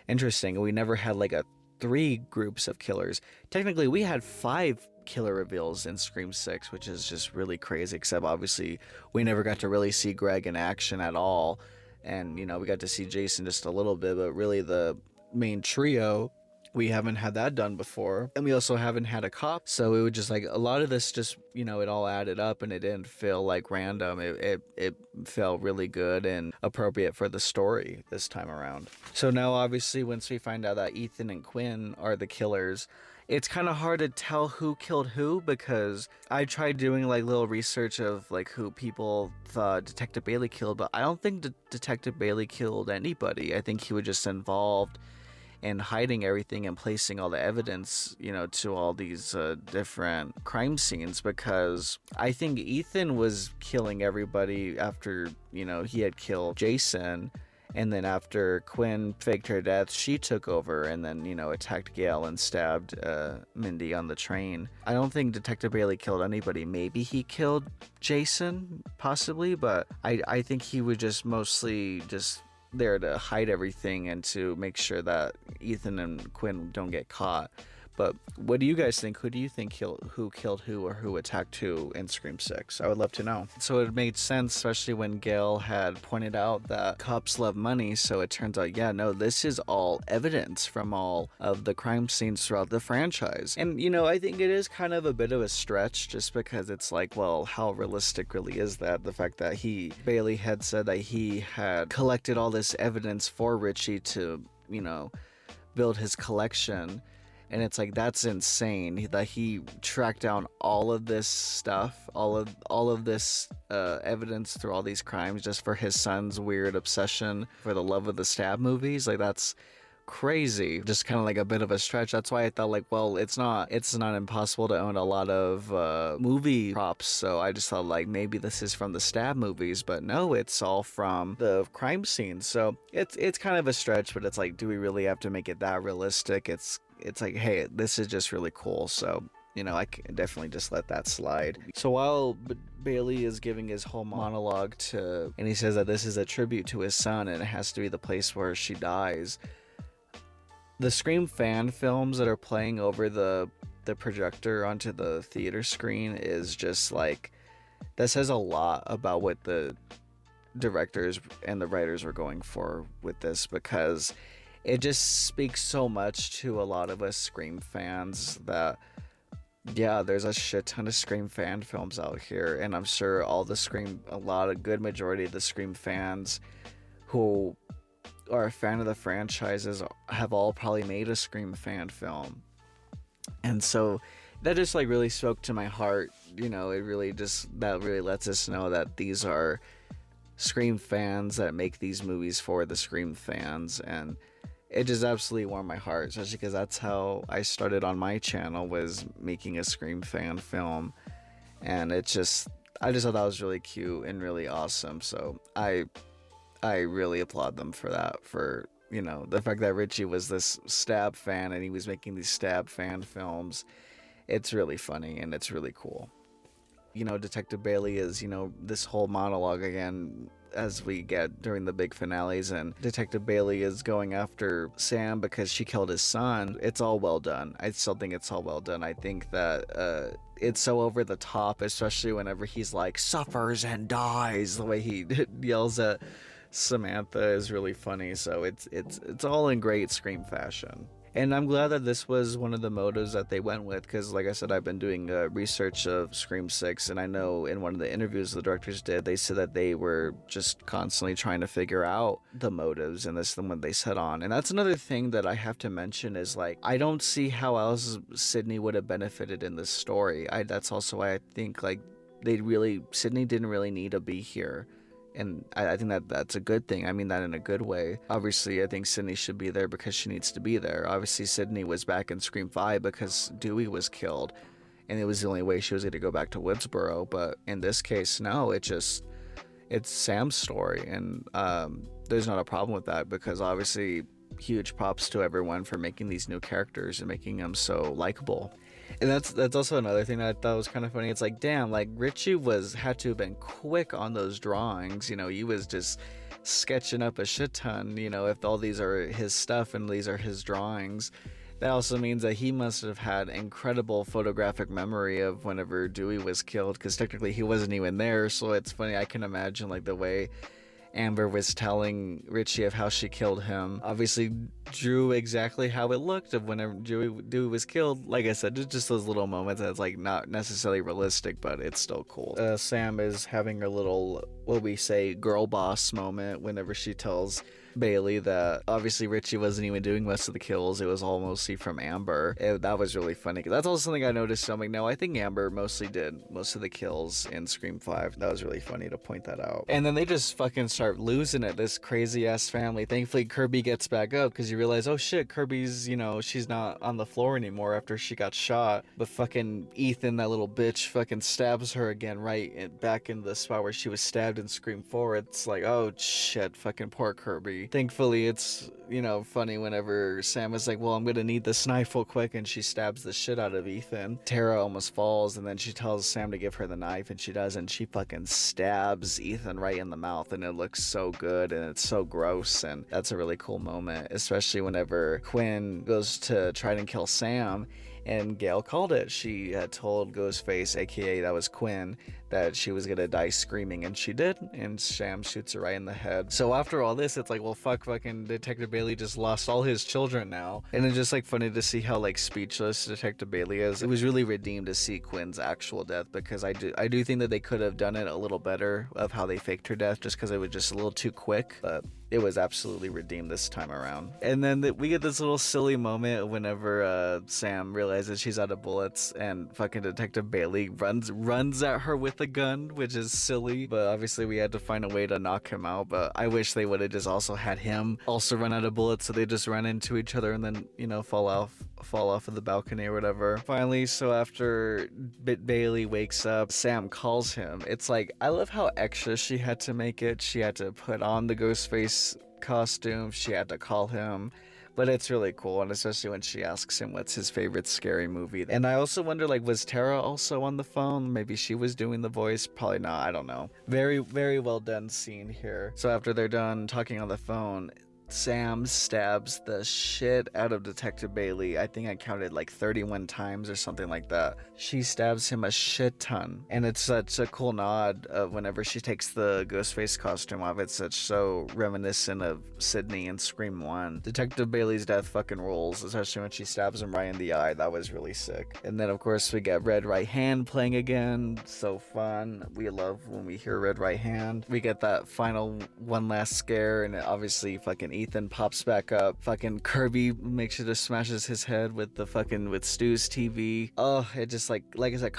interesting. We never had like a three groups of killers. Technically, we had five killer reveals in Scream 6, which is just really crazy, except obviously we never got to really see Greg in action at all. And, we got to see Jason just a little bit, but really the main trio, we haven't had that done before. And we also haven't had a cop. So it would just like a lot of this just, it all added up and it didn't feel like random. It felt really good and appropriate for the story this time around. So now obviously once we find out that Ethan and Quinn are the killers, it's kind of hard to tell who killed who, because I tried doing like little research of like who people thought Detective Bailey killed, but I don't think Detective Bailey killed anybody. I think he was just involved in hiding everything and placing all the evidence, to all these different crime scenes, because I think Ethan was killing everybody after, he had killed Jason. And then after Quinn faked her death, she took over and then, attacked Gale and stabbed Mindy on the train. I don't think Detective Bailey killed anybody. Maybe he killed Jason, possibly, but I think he was just mostly just there to hide everything and to make sure that Ethan and Quinn don't get caught. But what do you guys think? Who do you think who killed who, or who attacked who in Scream 6? I would love to know. So it made sense, especially when Gale had pointed out that cops love money. So it turns out, this is all evidence from all of the crime scenes throughout the franchise. And, I think it is kind of a bit of a stretch, just because it's like, well, how realistic really is that? The fact that Bailey had said that he had collected all this evidence for Richie to, build his collection. And it's like, that's insane that he tracked down all of this stuff, all of this evidence through all these crimes just for his son's weird obsession for the love of the stab movies. Like, that's crazy. Just kind of like a bit of a stretch. That's why I thought like, well, it's not impossible to own a lot of movie props. So I just thought like maybe this is from the stab movies, but no, it's all from the crime scenes. So it's kind of a stretch, but it's like, do we really have to make it that realistic? It's like, hey, this is just really cool. So, I can definitely just let that slide. So while Bailey is giving his whole monologue and he says that this is a tribute to his son and it has to be the place where she dies, the Scream fan films that are playing over the projector onto the theater screen is just like, that says a lot about what the directors and the writers were going for with this, because it just speaks so much to a lot of us Scream fans that, there's a shit ton of Scream fan films out here. And I'm sure a good majority of the Scream fans who are a fan of the franchises have all probably made a Scream fan film. And so that just like really spoke to my heart. That really lets us know that these are Scream fans that make these movies for the Scream fans. And it just absolutely warmed my heart, especially because that's how I started on my channel, was making a Scream fan film. And I just thought that was really cute and really awesome. So I really applaud them for that, for, the fact that Richie was this stab fan and he was making these stab fan films. It's really funny and it's really cool. Detective Bailey is, this whole monologue again, as we get during the big finales, and Detective Bailey is going after Sam because she killed his son. It's all well done. I still think it's all well done. I think that it's so over the top, especially whenever he's like, suffers and dies. The way he yells at Samantha is really funny. So it's all in great Scream fashion. And I'm glad that this was one of the motives that they went with, because like I said, I've been doing research of Scream 6, and I know in one of the interviews the directors did, they said that they were just constantly trying to figure out the motives, and this is the one they set on. And that's another thing that I have to mention is, like, I don't see how else Sydney would have benefited in this story. That's also why I think, like, Sydney didn't really need to be here. And I think that's a good thing. I mean that in a good way. Obviously, I think Sydney should be there because she needs to be there. Obviously, Sydney was back in Scream 5 because Dewey was killed, and it was the only way she was going to go back to Woodsboro. But in this case, no, it's Sam's story, and there's not a problem with that, because obviously huge props to everyone for making these new characters and making them so likable. And that's also another thing that I thought was kind of funny. It's like, damn, like Richie had to have been quick on those drawings. You know, he was just sketching up a shit ton. You know, if all these are his stuff and these are his drawings, that also means that he must have had incredible photographic memory of whenever Dewey was killed, because technically he wasn't even there. So it's funny, I can imagine like the way Amber was telling Richie of how she killed him, obviously drew exactly how it looked of whenever Dewey was killed. Like I said, just those little moments that's like not necessarily realistic, but it's still cool. Sam is having a little, what we say, girl boss moment whenever she tells Bailey that obviously Richie wasn't even doing most of the kills. It was all mostly from Amber. That was really funny. That's also something I noticed. I'm like, no, I think Amber mostly did most of the kills in Scream 5. That was really funny to point that out. And then they just fucking start losing it, this crazy ass family. Thankfully Kirby gets back up, because you realize, oh shit, Kirby's, you know, she's not on the floor anymore after she got shot. But fucking Ethan, that little bitch, fucking stabs her again back in the spot where she was stabbed in Scream 4. It's like, oh shit, fucking poor Kirby. Thankfully, it's, you know, funny whenever Sam is like, well, I'm gonna need this knife real quick, and she stabs the shit out of Ethan. Tara almost falls, and then she tells Sam to give her the knife, and she does, and she fucking stabs Ethan right in the mouth, and it looks so good, and it's so gross, and that's a really cool moment, especially whenever Quinn goes to try and kill Sam, and Gale called it. She had told Ghostface, aka that was Quinn, that she was gonna die screaming, and she did, and Sam shoots her right in the head. So after all this, it's like, well, fuck, fucking Detective Bailey just lost all his children now. And it's just like funny to see how like speechless Detective Bailey is. It was really redeemed to see Quinn's actual death, because I do think that they could have done it a little better of how they faked her death, just because it was just a little too quick, but it was absolutely redeemed this time around. And then we get this little silly moment whenever Sam realizes she's out of bullets, and fucking Detective Bailey runs at her with a gun, which is silly, but obviously we had to find a way to knock him out. But I wish they would have just also had him also run out of bullets, so they just ran into each other and then, you know, fall off of the balcony or whatever. Finally, so after Bailey wakes up, Sam calls him. It's like, I love how extra she had to make it. She had to put on the Ghostface costume, she had to call him, but it's really cool, and especially when she asks him what's his favorite scary movie. And I also wonder, like, was Tara also on the phone? Maybe she was doing the voice. Probably not, I don't know. Very, very well done scene here. So after they're done talking on the phone, Sam stabs the shit out of Detective Bailey. I think I counted like 31 times or something like that. She stabs him a shit ton. And it's such a cool nod of whenever she takes the Ghostface costume off. It's such so reminiscent of Sydney in Scream 1. Detective Bailey's death fucking rules, especially when she stabs him right in the eye. That was really sick. And then of course we get Red Right Hand playing again. So fun. We love when we hear Red Right Hand. We get that final one last scare, and obviously fucking Ethan pops back up. Fucking Kirby makes sure to smashes his head with Stu's TV. Oh, it just like I said,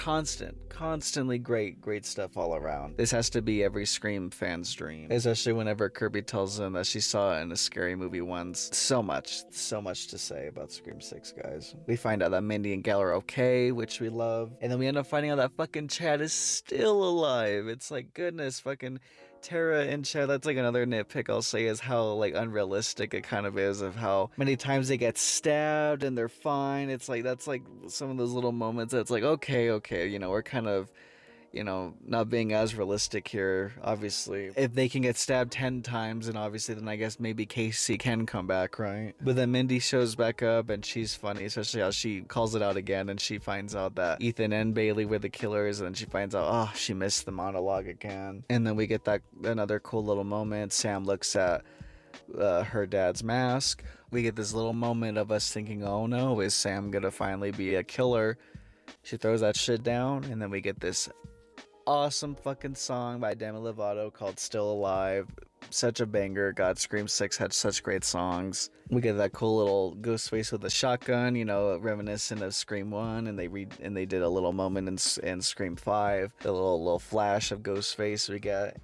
constantly great stuff all around. This has to be every Scream fan's dream, especially whenever Kirby tells them that she saw it in a scary movie once. So much to say about Scream 6, guys. We find out that Mindy and Gale are okay, which we love, and then we end up finding out that fucking Chad is still alive. It's like, goodness, fucking Tara and Chad, that's like another nitpick I'll say, is how like unrealistic it kind of is, of how many times they get stabbed and they're fine. It's like, that's like some of those little moments that's like, okay, you know, we're kind of, you know, not being as realistic here. Obviously, if they can get stabbed 10 times, and obviously then I guess maybe Casey can come back, right? But then Mindy shows back up, and she's funny, especially how she calls it out again, and she finds out that Ethan and Bailey were the killers, and then she finds out, oh, she missed the monologue again. And then we get that another cool little moment. Sam looks at her dad's mask. We get this little moment of us thinking, oh no, is Sam gonna finally be a killer? She throws that shit down, and then we get this awesome fucking song by Demi Lovato called Still Alive. Such a banger. God, Scream 6 had such great songs. We get that cool little Ghostface with a shotgun, you know, reminiscent of Scream 1, and they did a little moment in Scream 5. The little flash of Ghostface. We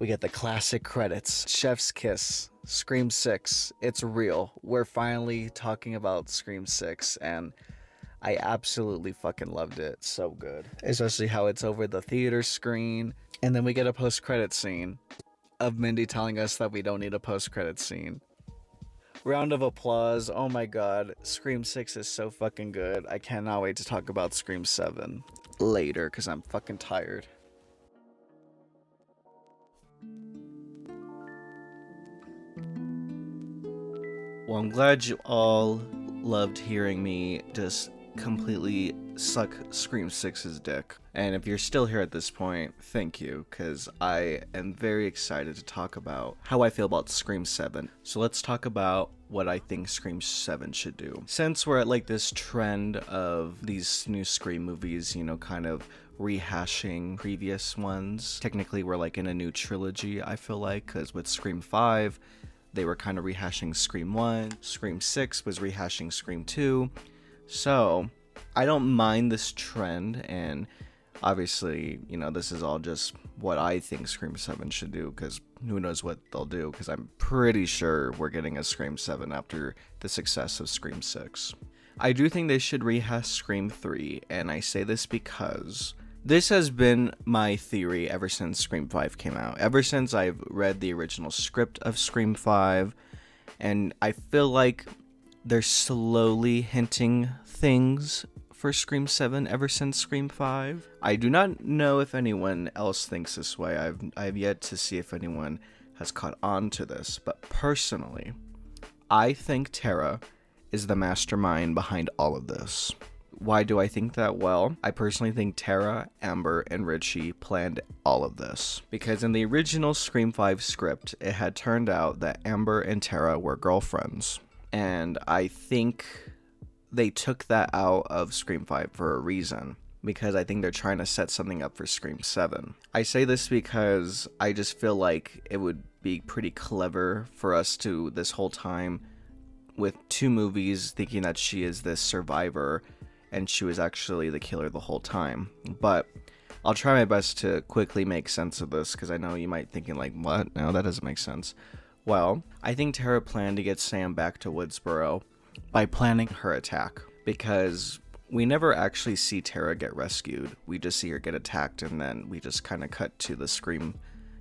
get the classic credits. Chef's kiss. Scream 6. It's real. We're finally talking about Scream 6, and I absolutely fucking loved it. So good. Especially how it's over the theater screen. And then we get a post-credit scene of Mindy telling us that we don't need a post-credit scene. Round of applause. Oh my god. Scream 6 is so fucking good. I cannot wait to talk about Scream 7 later because I'm fucking tired. Well, I'm glad you all loved hearing me just completely suck Scream 6's dick. And if you're still here at this point, thank you, because I am very excited to talk about how I feel about Scream 7. So let's talk about what I think Scream 7 should do. Since we're at like this trend of these new Scream movies, you know, kind of rehashing previous ones. Technically, we're like in a new trilogy, I feel like, because with Scream 5, they were kind of rehashing Scream 1. Scream 6 was rehashing Scream 2. So, I don't mind this trend, and obviously, you know, this is all just what I think Scream 7 should do, because who knows what they'll do, because I'm pretty sure we're getting a Scream 7 after the success of Scream 6. I do think they should rehash Scream 3, and I say this because this has been my theory ever since Scream 5 came out. Ever since I've read the original script of Scream 5, and I feel like they're slowly hinting things for Scream 7 ever since Scream 5. I do not know if anyone else thinks this way. I've yet to see if anyone has caught on to this, but personally, I think Tara is the mastermind behind all of this. Why do I think that? Well, I personally think Tara, Amber, and Richie planned all of this. Because in the original Scream 5 script, it had turned out that Amber and Tara were girlfriends. And I think they took that out of Scream 5 for a reason. Because I think they're trying to set something up for Scream 7. I say this because I just feel like it would be pretty clever for us to, this whole time, with 2 movies, thinking that she is this survivor and she was actually the killer the whole time. But I'll try my best to quickly make sense of this, because I know you might be thinking like, what? No, that doesn't make sense. Well, I think Tara planned to get Sam back to Woodsboro by planning her attack, because we never actually see Tara get rescued. We just see her get attacked, and then we just kind of cut to the Scream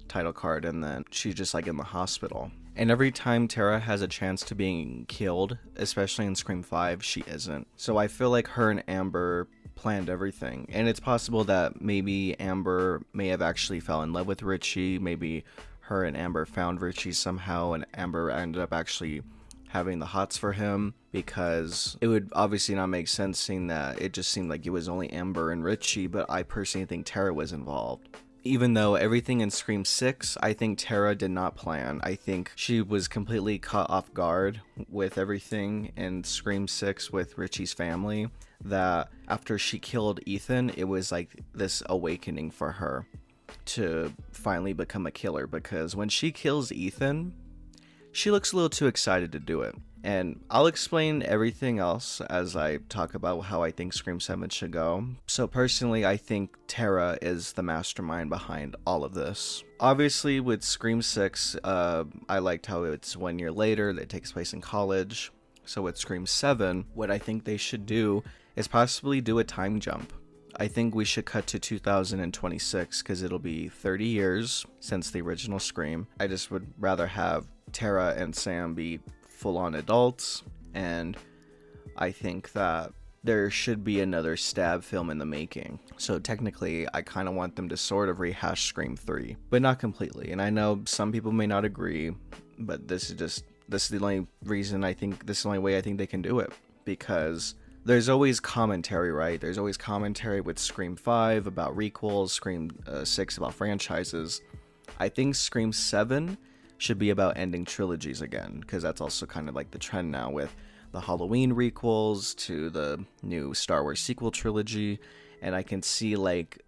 title card, and then she's just like in the hospital. And every time Tara has a chance to being killed, especially in Scream 5, she isn't. So I feel like her and Amber planned everything. And it's possible that maybe Amber may have actually fell in love with Richie. Maybe her and Amber found Richie somehow, and Amber ended up actually having the hots for him, because it would obviously not make sense seeing that it just seemed like it was only Amber and Richie, but I personally think Tara was involved. Even though everything in Scream 6, I think Tara did not plan. I think she was completely caught off guard with everything in Scream 6 with Richie's family, that after she killed Ethan, it was like this awakening for her to finally become a killer, because when she kills Ethan, she looks a little too excited to do it. And I'll explain everything else as I talk about how I think Scream 7 should go. So personally, I think Tara is the mastermind behind all of this. Obviously, with Scream 6, I liked how it's 1 year later, that takes place in college. So with Scream 7, what I think they should do is possibly do a time jump. I think we should cut to 2026, because it'll be 30 years since the original Scream. I just would rather have Tara and Sam be full-on adults, and I think that there should be another stab film in the making. So technically, I kind of want them to sort of rehash Scream 3, but not completely. And I know some people may not agree, but this is the only reason I think, this is the only way I think they can do it, because there's always commentary, right? There's always commentary with Scream 5 about requels, Scream 6 about franchises. I think Scream 7 should be about ending trilogies again, because that's also kind of like the trend now with the Halloween requels to the new Star Wars sequel trilogy. And I can see like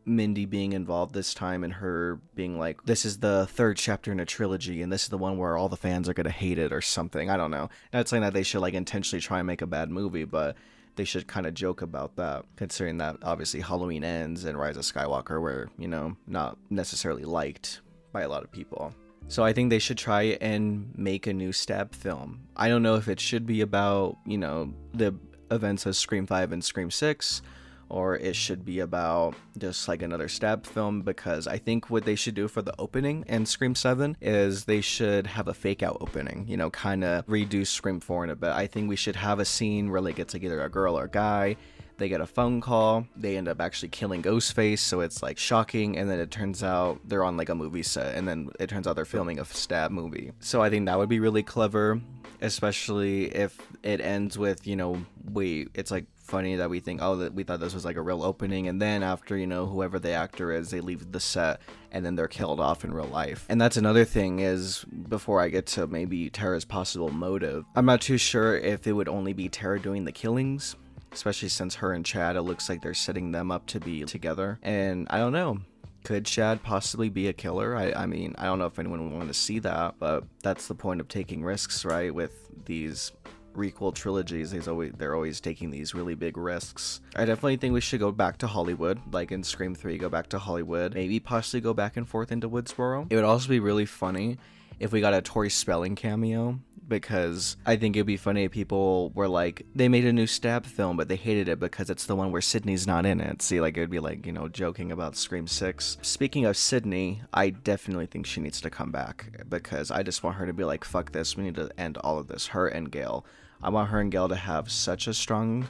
Mindy being involved this time, and her being like, this is the 3rd chapter in a trilogy, and this is the one where all the fans are gonna hate it or something. I don't know. Not saying that they should like intentionally try and make a bad movie, but they should kind of joke about that, considering that obviously Halloween Ends and Rise of Skywalker were, you know, not necessarily liked by a lot of people. So I think they should try and make a new stab film. I don't know if it should be about, you know, the events of Scream 5 and Scream 6, or it should be about just like another stab film, because I think what they should do for the opening in Scream 7 is they should have a fake out opening, you know, kind of reduce Scream 4 in a bit. I think we should have a scene where they get like either a girl or a guy. They get a phone call, they end up actually killing Ghostface, so it's like shocking, and then it turns out they're on like a movie set, and then it turns out they're filming a stab movie. So I think that would be really clever, especially if it ends with, you know, it's like funny that we think, oh, that we thought this was like a real opening, and then after, you know, whoever the actor is, they leave the set and then they're killed off in real life. And that's another thing, is before I get to maybe Tara's possible motive, I'm not too sure if it would only be Tara doing the killings, especially since her and Chad, it looks like they're setting them up to be together. And I don't know, could Chad possibly be a killer? I mean, I don't know if anyone would want to see that, but that's the point of taking risks, right? With these requel trilogies, they're always taking these really big risks. I definitely think we should go back to Hollywood, like in Scream 3, go back to Hollywood, maybe possibly go back and forth into Woodsboro. It would also be really funny if we got a Tori Spelling cameo, because I think it'd be funny if people were like, they made a new stab film, but they hated it because it's the one where Sydney's not in it. See, like, it'd be like, you know, joking about Scream 6. Speaking of Sydney, I definitely think she needs to come back, because I just want her to be like, fuck this, we need to end all of this. Her and Gale. I want her and Gale to have such a strong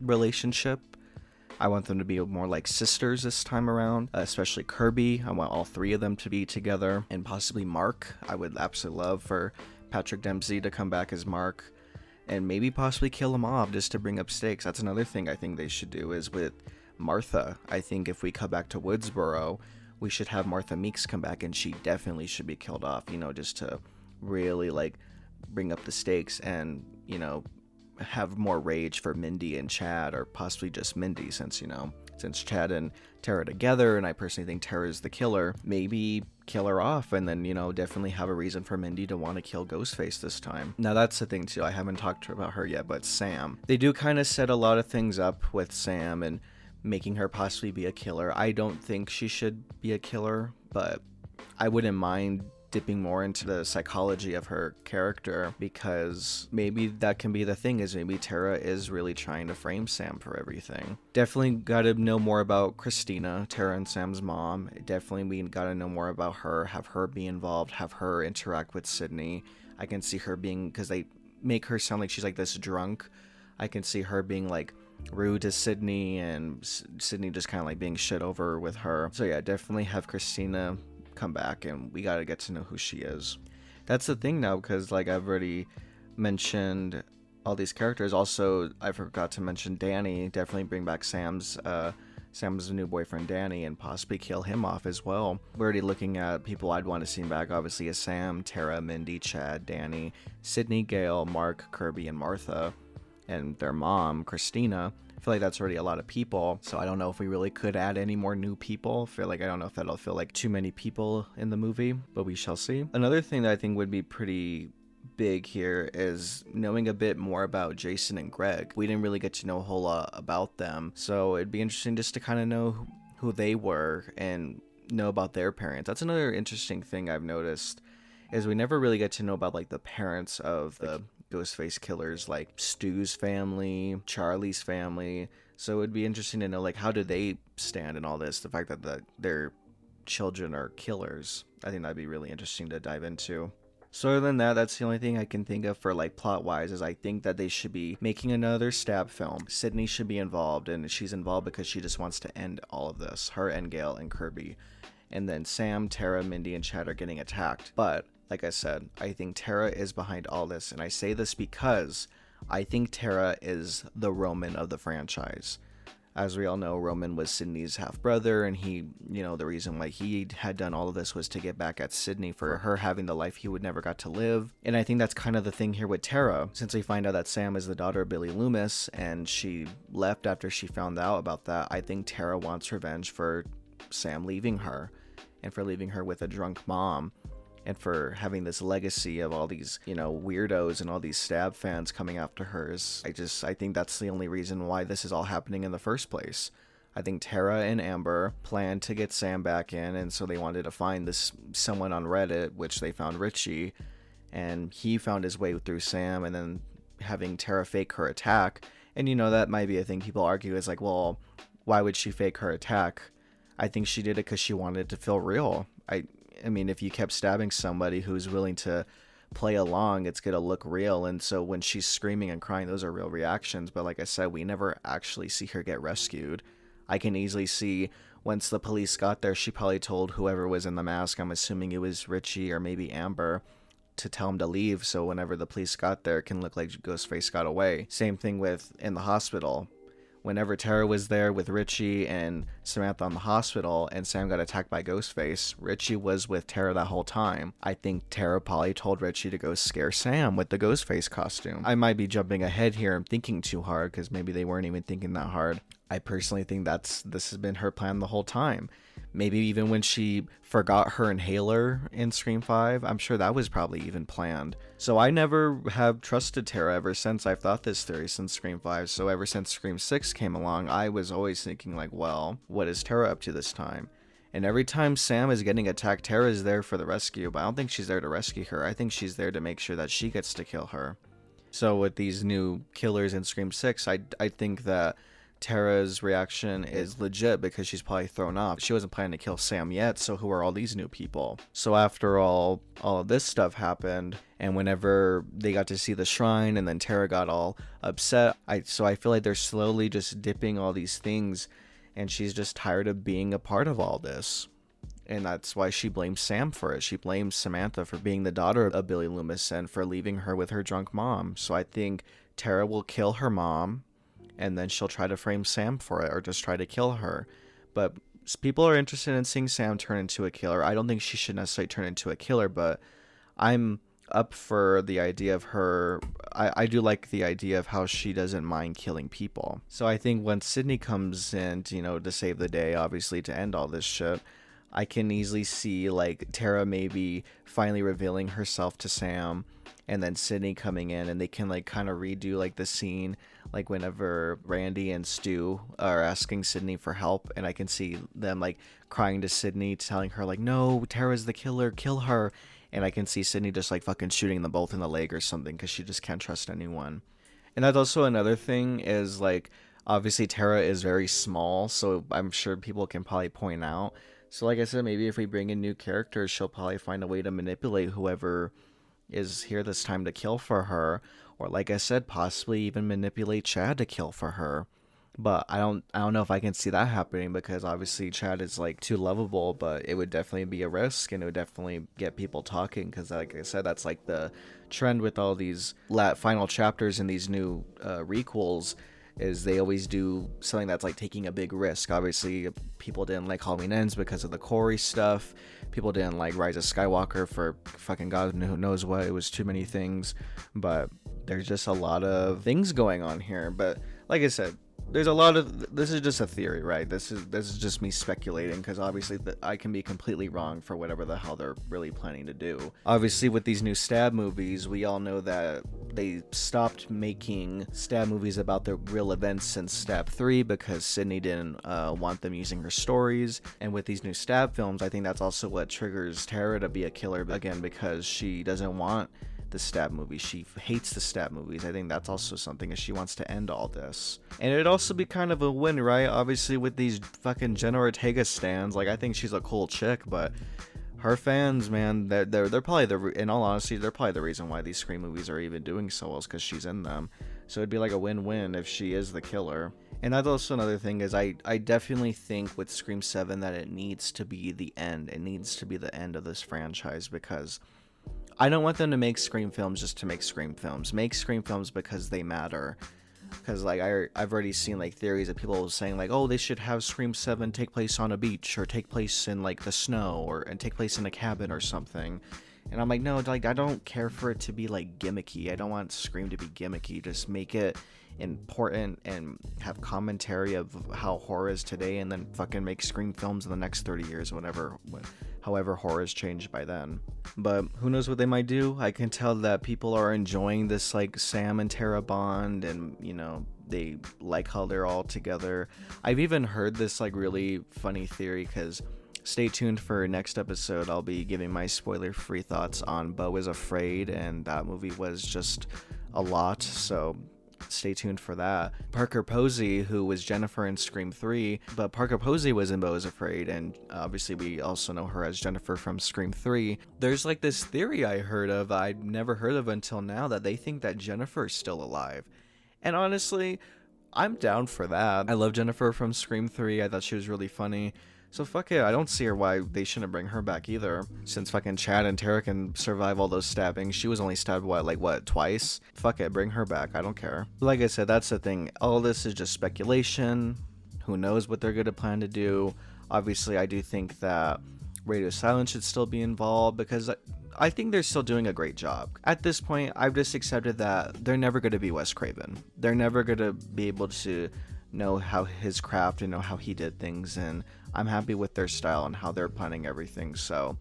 relationship. I want them to be more like sisters this time around, especially KIRBY. I want all three of them to be together, and possibly Mark. I would absolutely love for Patrick Dempsey to come back as Mark, and maybe possibly kill him off just to bring up stakes. That's another thing I think they should do, is with Martha. I think if we come back to Woodsboro, we should have Martha Meeks come back, and she definitely should be killed off, you know, just to really like bring up the stakes and, you know, have more rage for Mindy and Chad, or possibly just Mindy, since, you know, since Chad and Tara together, and I personally think Tara is the killer, maybe kill her off, and then, you know, definitely have a reason for Mindy to want to kill Ghostface this time. Now that's the thing too, I haven't talked about her yet, but Sam. They do kind of set a lot of things up with Sam and making her possibly be a killer. I don't think she should be a killer, but I wouldn't mind dipping more into the psychology of her character, because maybe that can be the thing, is maybe Tara is really trying to frame Sam for everything. Definitely gotta know more about Christina, Tara and Sam's mom. Definitely we gotta know more about her, have her be involved, have her interact with Sydney. I can see her being, because they make her sound like she's like this drunk, I can see her being like rude to Sydney, and Sydney just kind of like being shit over with her. So yeah, definitely have Christina come back, and we got to get to know who she is. That's the thing now, because like I've already mentioned all these characters. Also, I forgot to mention Danny. Definitely bring back Sam's new boyfriend Danny, and possibly kill him off as well. We're already looking at people I'd want to see back, obviously, as Sam, Tara, Mindy, Chad, Danny, Sydney, Gale, Mark, KIRBY, and Martha, and their mom, Christina. I feel like that's already a lot of people, so I don't know if we really could add any more new people. I don't know if that'll feel like too many people in the movie, but we shall see. Another thing that I think would be pretty big here is knowing a bit more about Jason and Greg. We didn't really get to know a whole lot about them, so it'd be interesting just to kind of know who they were and know about their parents. That's another interesting thing I've noticed, is we never really get to know about like the parents of the Ghostface killers, like Stu's family, Charlie's family. So it'd be interesting to know, like, how do they stand in all this, the fact that their children are killers. I think that'd be really interesting to dive into. So other than that, that's the only thing I can think of for like plot wise, is I think that they should be making another stab film. Sydney should be involved, and she's involved because she just wants to end all of this, her and Gale and KIRBY. And then Sam, Tara, Mindy, and Chad are getting attacked. But like I said, I think Tara is behind all this, and I say this because I think Tara is the Roman of the franchise. As we all know, Roman was Sydney's half-brother, and he, you know, the reason why he had done all of this was to get back at Sydney for her having the life he would never got to live. And I think that's kind of the thing here with Tara, since we find out that Sam is the daughter of Billy Loomis, and she left after she found out about that. I think Tara wants revenge for Sam leaving her, and for leaving her with a drunk mom, and for having this legacy of all these, you know, weirdos and all these stab fans coming after hers. I think that's the only reason why this is all happening in the first place. I think Tara and Amber planned to get Sam back in, and so they wanted to find this someone on Reddit, which they found Richie, and he found his way through Sam, and then having Tara fake her attack And that might be a thing people argue is like, well, why would she fake her attack? I think she did it because she wanted it to feel real. I mean, if you kept stabbing somebody who's willing to play along, it's gonna look real. And so when she's screaming and crying, those are real reactions. But like I said, we never actually see her get rescued. I can easily see once the police got there, she probably told whoever was in the mask, I'm assuming it was Richie or maybe Amber, to tell him to leave, so whenever the police got there, it can look like Ghostface got away. Same thing with in the hospital. Whenever Tara was there with Richie and Samantha in the hospital and Sam got attacked by Ghostface, Richie was with Tara that whole time. I think Tara probably told Richie to go scare Sam with the Ghostface costume. I might be jumping ahead here and thinking too hard because maybe they weren't even thinking that hard. I personally think this has been her plan the whole time. Maybe even when she forgot her inhaler in Scream 5, I'm sure that was probably even planned. So I never have trusted Tara ever since. I've thought this theory since Scream 5. So ever since Scream 6 came along, I was always thinking like, well, what is Tara up to this time? And every time Sam is getting attacked, Tara is there for the rescue, but I don't think she's there to rescue her. I think she's there to make sure that she gets to kill her. So with these new killers in Scream 6, I think that Tara's reaction is legit because she's probably thrown off. She wasn't planning to kill Sam yet, so who are all these new people? So after all of this stuff happened, and whenever they got to see the shrine and then Tara got all upset, so I feel like they're slowly just dipping all these things, and she's just tired of being a part of all this. And that's why she blames Sam for it. She blames Samantha for being the daughter of Billy Loomis and for leaving her with her drunk mom. So I think Tara will kill her mom, and then she'll try to frame Sam for it or just try to kill her. But people are interested in seeing Sam turn into a killer. I don't think she should necessarily turn into a killer, but I'm up for the idea of her. I do like the idea of how she doesn't mind killing people. So I think when Sydney comes in, to save the day, obviously to end all this shit, I can easily see like Tara maybe finally revealing herself to Sam, and then Sydney coming in, and they can like kind of redo like the scene like whenever Randy and Stu are asking Sydney for help, and I can see them like crying to Sydney, telling her like, no, Tara's the killer, kill her. And I can see Sydney just like fucking shooting them both in the leg or something because she just can't trust anyone. And that's also another thing is like, obviously Tara is very small, so I'm sure people can probably point out. So like I said, maybe if we bring in new characters, she'll probably find a way to manipulate whoever is here this time to kill for her. Or like I said, possibly even manipulate Chad to kill for her. But I don't know if I can see that happening because obviously Chad is like too lovable, but it would definitely be a risk and it would definitely get people talking because like I said, that's like the trend with all these final chapters and these new requels is they always do something that's like taking a big risk. Obviously people didn't like Halloween Ends because of the Corey stuff. People didn't like Rise of Skywalker for fucking God knows what. It was too many things, but there's just a lot of things going on here. But like I said, there's a lot of, this is just a theory, right? This is just me speculating because obviously I can be completely wrong for whatever the hell they're really planning to do. Obviously with these new Stab movies, we all know that they stopped making Stab movies about the real events since Stab 3 because Sydney didn't want them using her stories. And with these new Stab films, I think that's also what triggers Tara to be a killer again because she doesn't want the Stab movie. She hates the Stab movies. I think that's also something is she wants to end all this. And it'd also be kind of a win, right? Obviously with these fucking Jenna Ortega stans, like I think she's a cool chick, but her fans, man, they're probably in all honesty, they're probably the reason why these Scream movies are even doing so well is because she's in them. So it'd be like a win-win if she is the killer. And that's also another thing is I definitely think with Scream 7 that it needs to be the end. It needs to be the end of this franchise because I don't want them to make Scream films just to make Scream films. Make Scream films because they matter. Because like I've already seen like theories of people saying like, oh, they should have Scream 7 take place on a beach or take place in like the snow and take place in a cabin or something. And I'm like, no, like I don't care for it to be like gimmicky. I don't want Scream to be gimmicky. Just make it important and have commentary of how horror is today and then fucking make Scream films in the next 30 years or whatever. However horror has changed by then. But who knows what they might do. I can tell that people are enjoying this like Sam and Tara bond and they like how they're all together. I've even heard this like really funny theory because stay tuned for next episode. I'll be giving my spoiler free thoughts on Beau is Afraid, and that movie was just a lot, so stay tuned for that. Parker Posey, who was Jennifer in Scream 3, but Parker Posey was in Beau is Afraid, and obviously we also know her as Jennifer from Scream 3. There's like this theory I heard of, I'd never heard of until now, that they think that Jennifer is still alive. And honestly, I'm down for that. I love Jennifer from Scream 3. I thought she was really funny. So fuck it, I don't see her why they shouldn't bring her back either. Since fucking Chad and Tara can survive all those stabbings. She was only stabbed, twice? Fuck it, bring her back, I don't care. Like I said, that's the thing. All this is just speculation. Who knows what they're gonna plan to do. Obviously, I do think that Radio Silence should still be involved, because I think they're still doing a great job. At this point, I've just accepted that they're never gonna be Wes Craven. They're never gonna be able to know how his craft and know how he did things, and I'm happy with their style and how they're planning everything. So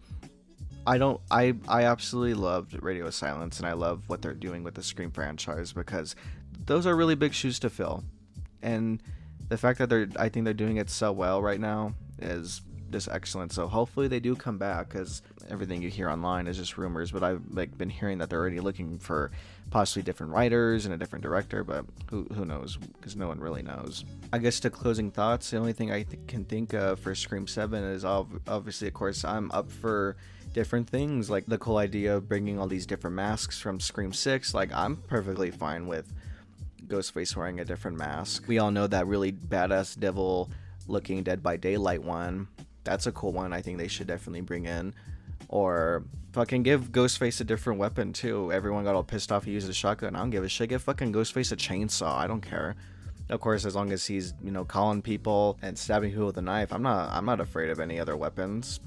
I absolutely loved Radio Silence, and I love what they're doing with the Scream franchise, because those are really big shoes to fill. And the fact that I think they're doing it so well right now is just excellent. So hopefully they do come back, because everything you hear online is just rumors, but I've been hearing that they're already looking for possibly different writers and a different director, but who knows, because no one really knows. I guess to closing thoughts, the only thing I can think of for Scream 7 is obviously, of course, I'm up for different things, like the cool idea of bringing all these different masks from Scream 6. Like, I'm perfectly fine with Ghostface wearing a different mask. We all know that really badass devil looking Dead by Daylight one. That's a cool one I think they should definitely bring in. Or fucking give Ghostface a different weapon too. Everyone got all pissed off he used a shotgun. I don't give a shit. Give fucking Ghostface a chainsaw. I don't care. Of course, as long as he's, calling people and stabbing people with a knife, I'm not afraid of any other weapons.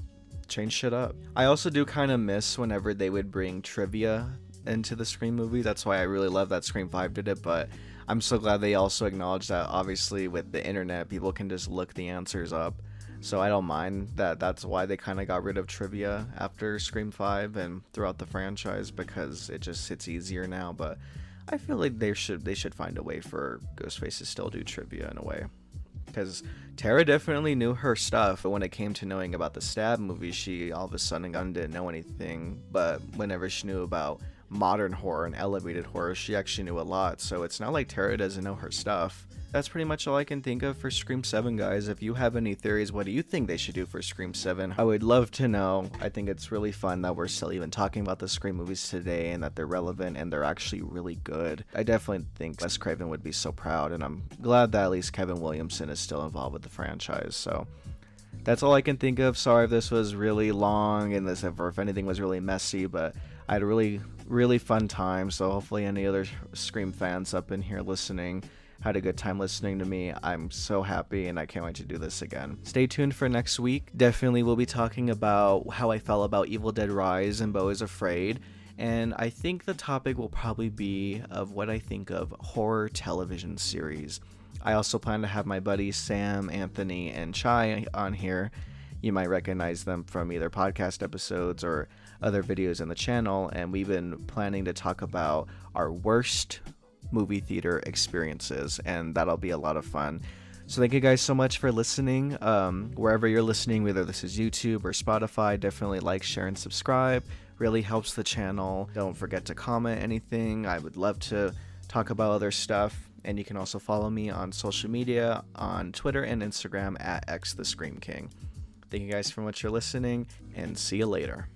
Change shit up. I also do kind of miss whenever they would bring trivia into the Scream movie. That's why I really love that Scream 5 did it, but I'm so glad they also acknowledged that obviously with the internet, people can just look the answers up. So I don't mind that. That's why they kind of got rid of trivia after Scream 5 and throughout the franchise, because it's easier now. But I feel like they should find a way for Ghostface to still do trivia in a way, because Tara definitely knew her stuff, but when it came to knowing about the Stab movie, she all of a sudden didn't know anything. But whenever she knew about modern horror and elevated horror, she actually knew a lot. So it's not like Tara doesn't know her stuff. That's pretty much all I can think of for Scream 7, guys. If you have any theories, what do you think they should do for Scream 7? I would love to know. I think it's really fun that we're still even talking about the Scream movies today, and that they're relevant and they're actually really good. I definitely think Wes Craven would be so proud, and I'm glad that at least Kevin Williamson is still involved with the franchise. So that's all I can think of. Sorry if this was really long and if anything was really messy, but I had a really, really fun time. So hopefully any other Scream fans up in here listening had a good time listening to me. I'm so happy, and I can't wait to do this again. Stay tuned for next week. Definitely we'll be talking about how I felt about Evil Dead Rise and Beau is Afraid. And I think the topic will probably be of what I think of horror television series. I also plan to have my buddies Sam, Anthony, and Chai on here. You might recognize them from either podcast episodes or other videos in the channel. And we've been planning to talk about our worst movie theater experiences, and that'll be a lot of fun. So thank you guys so much for listening. Wherever you're listening, whether this is YouTube or Spotify, definitely like, share, and subscribe. Really helps the channel. Don't forget to comment anything. I would love to talk about other stuff. And you can also follow me on social media on Twitter and Instagram at @XTheScreamKing. Thank you guys for much for listening, and see you later.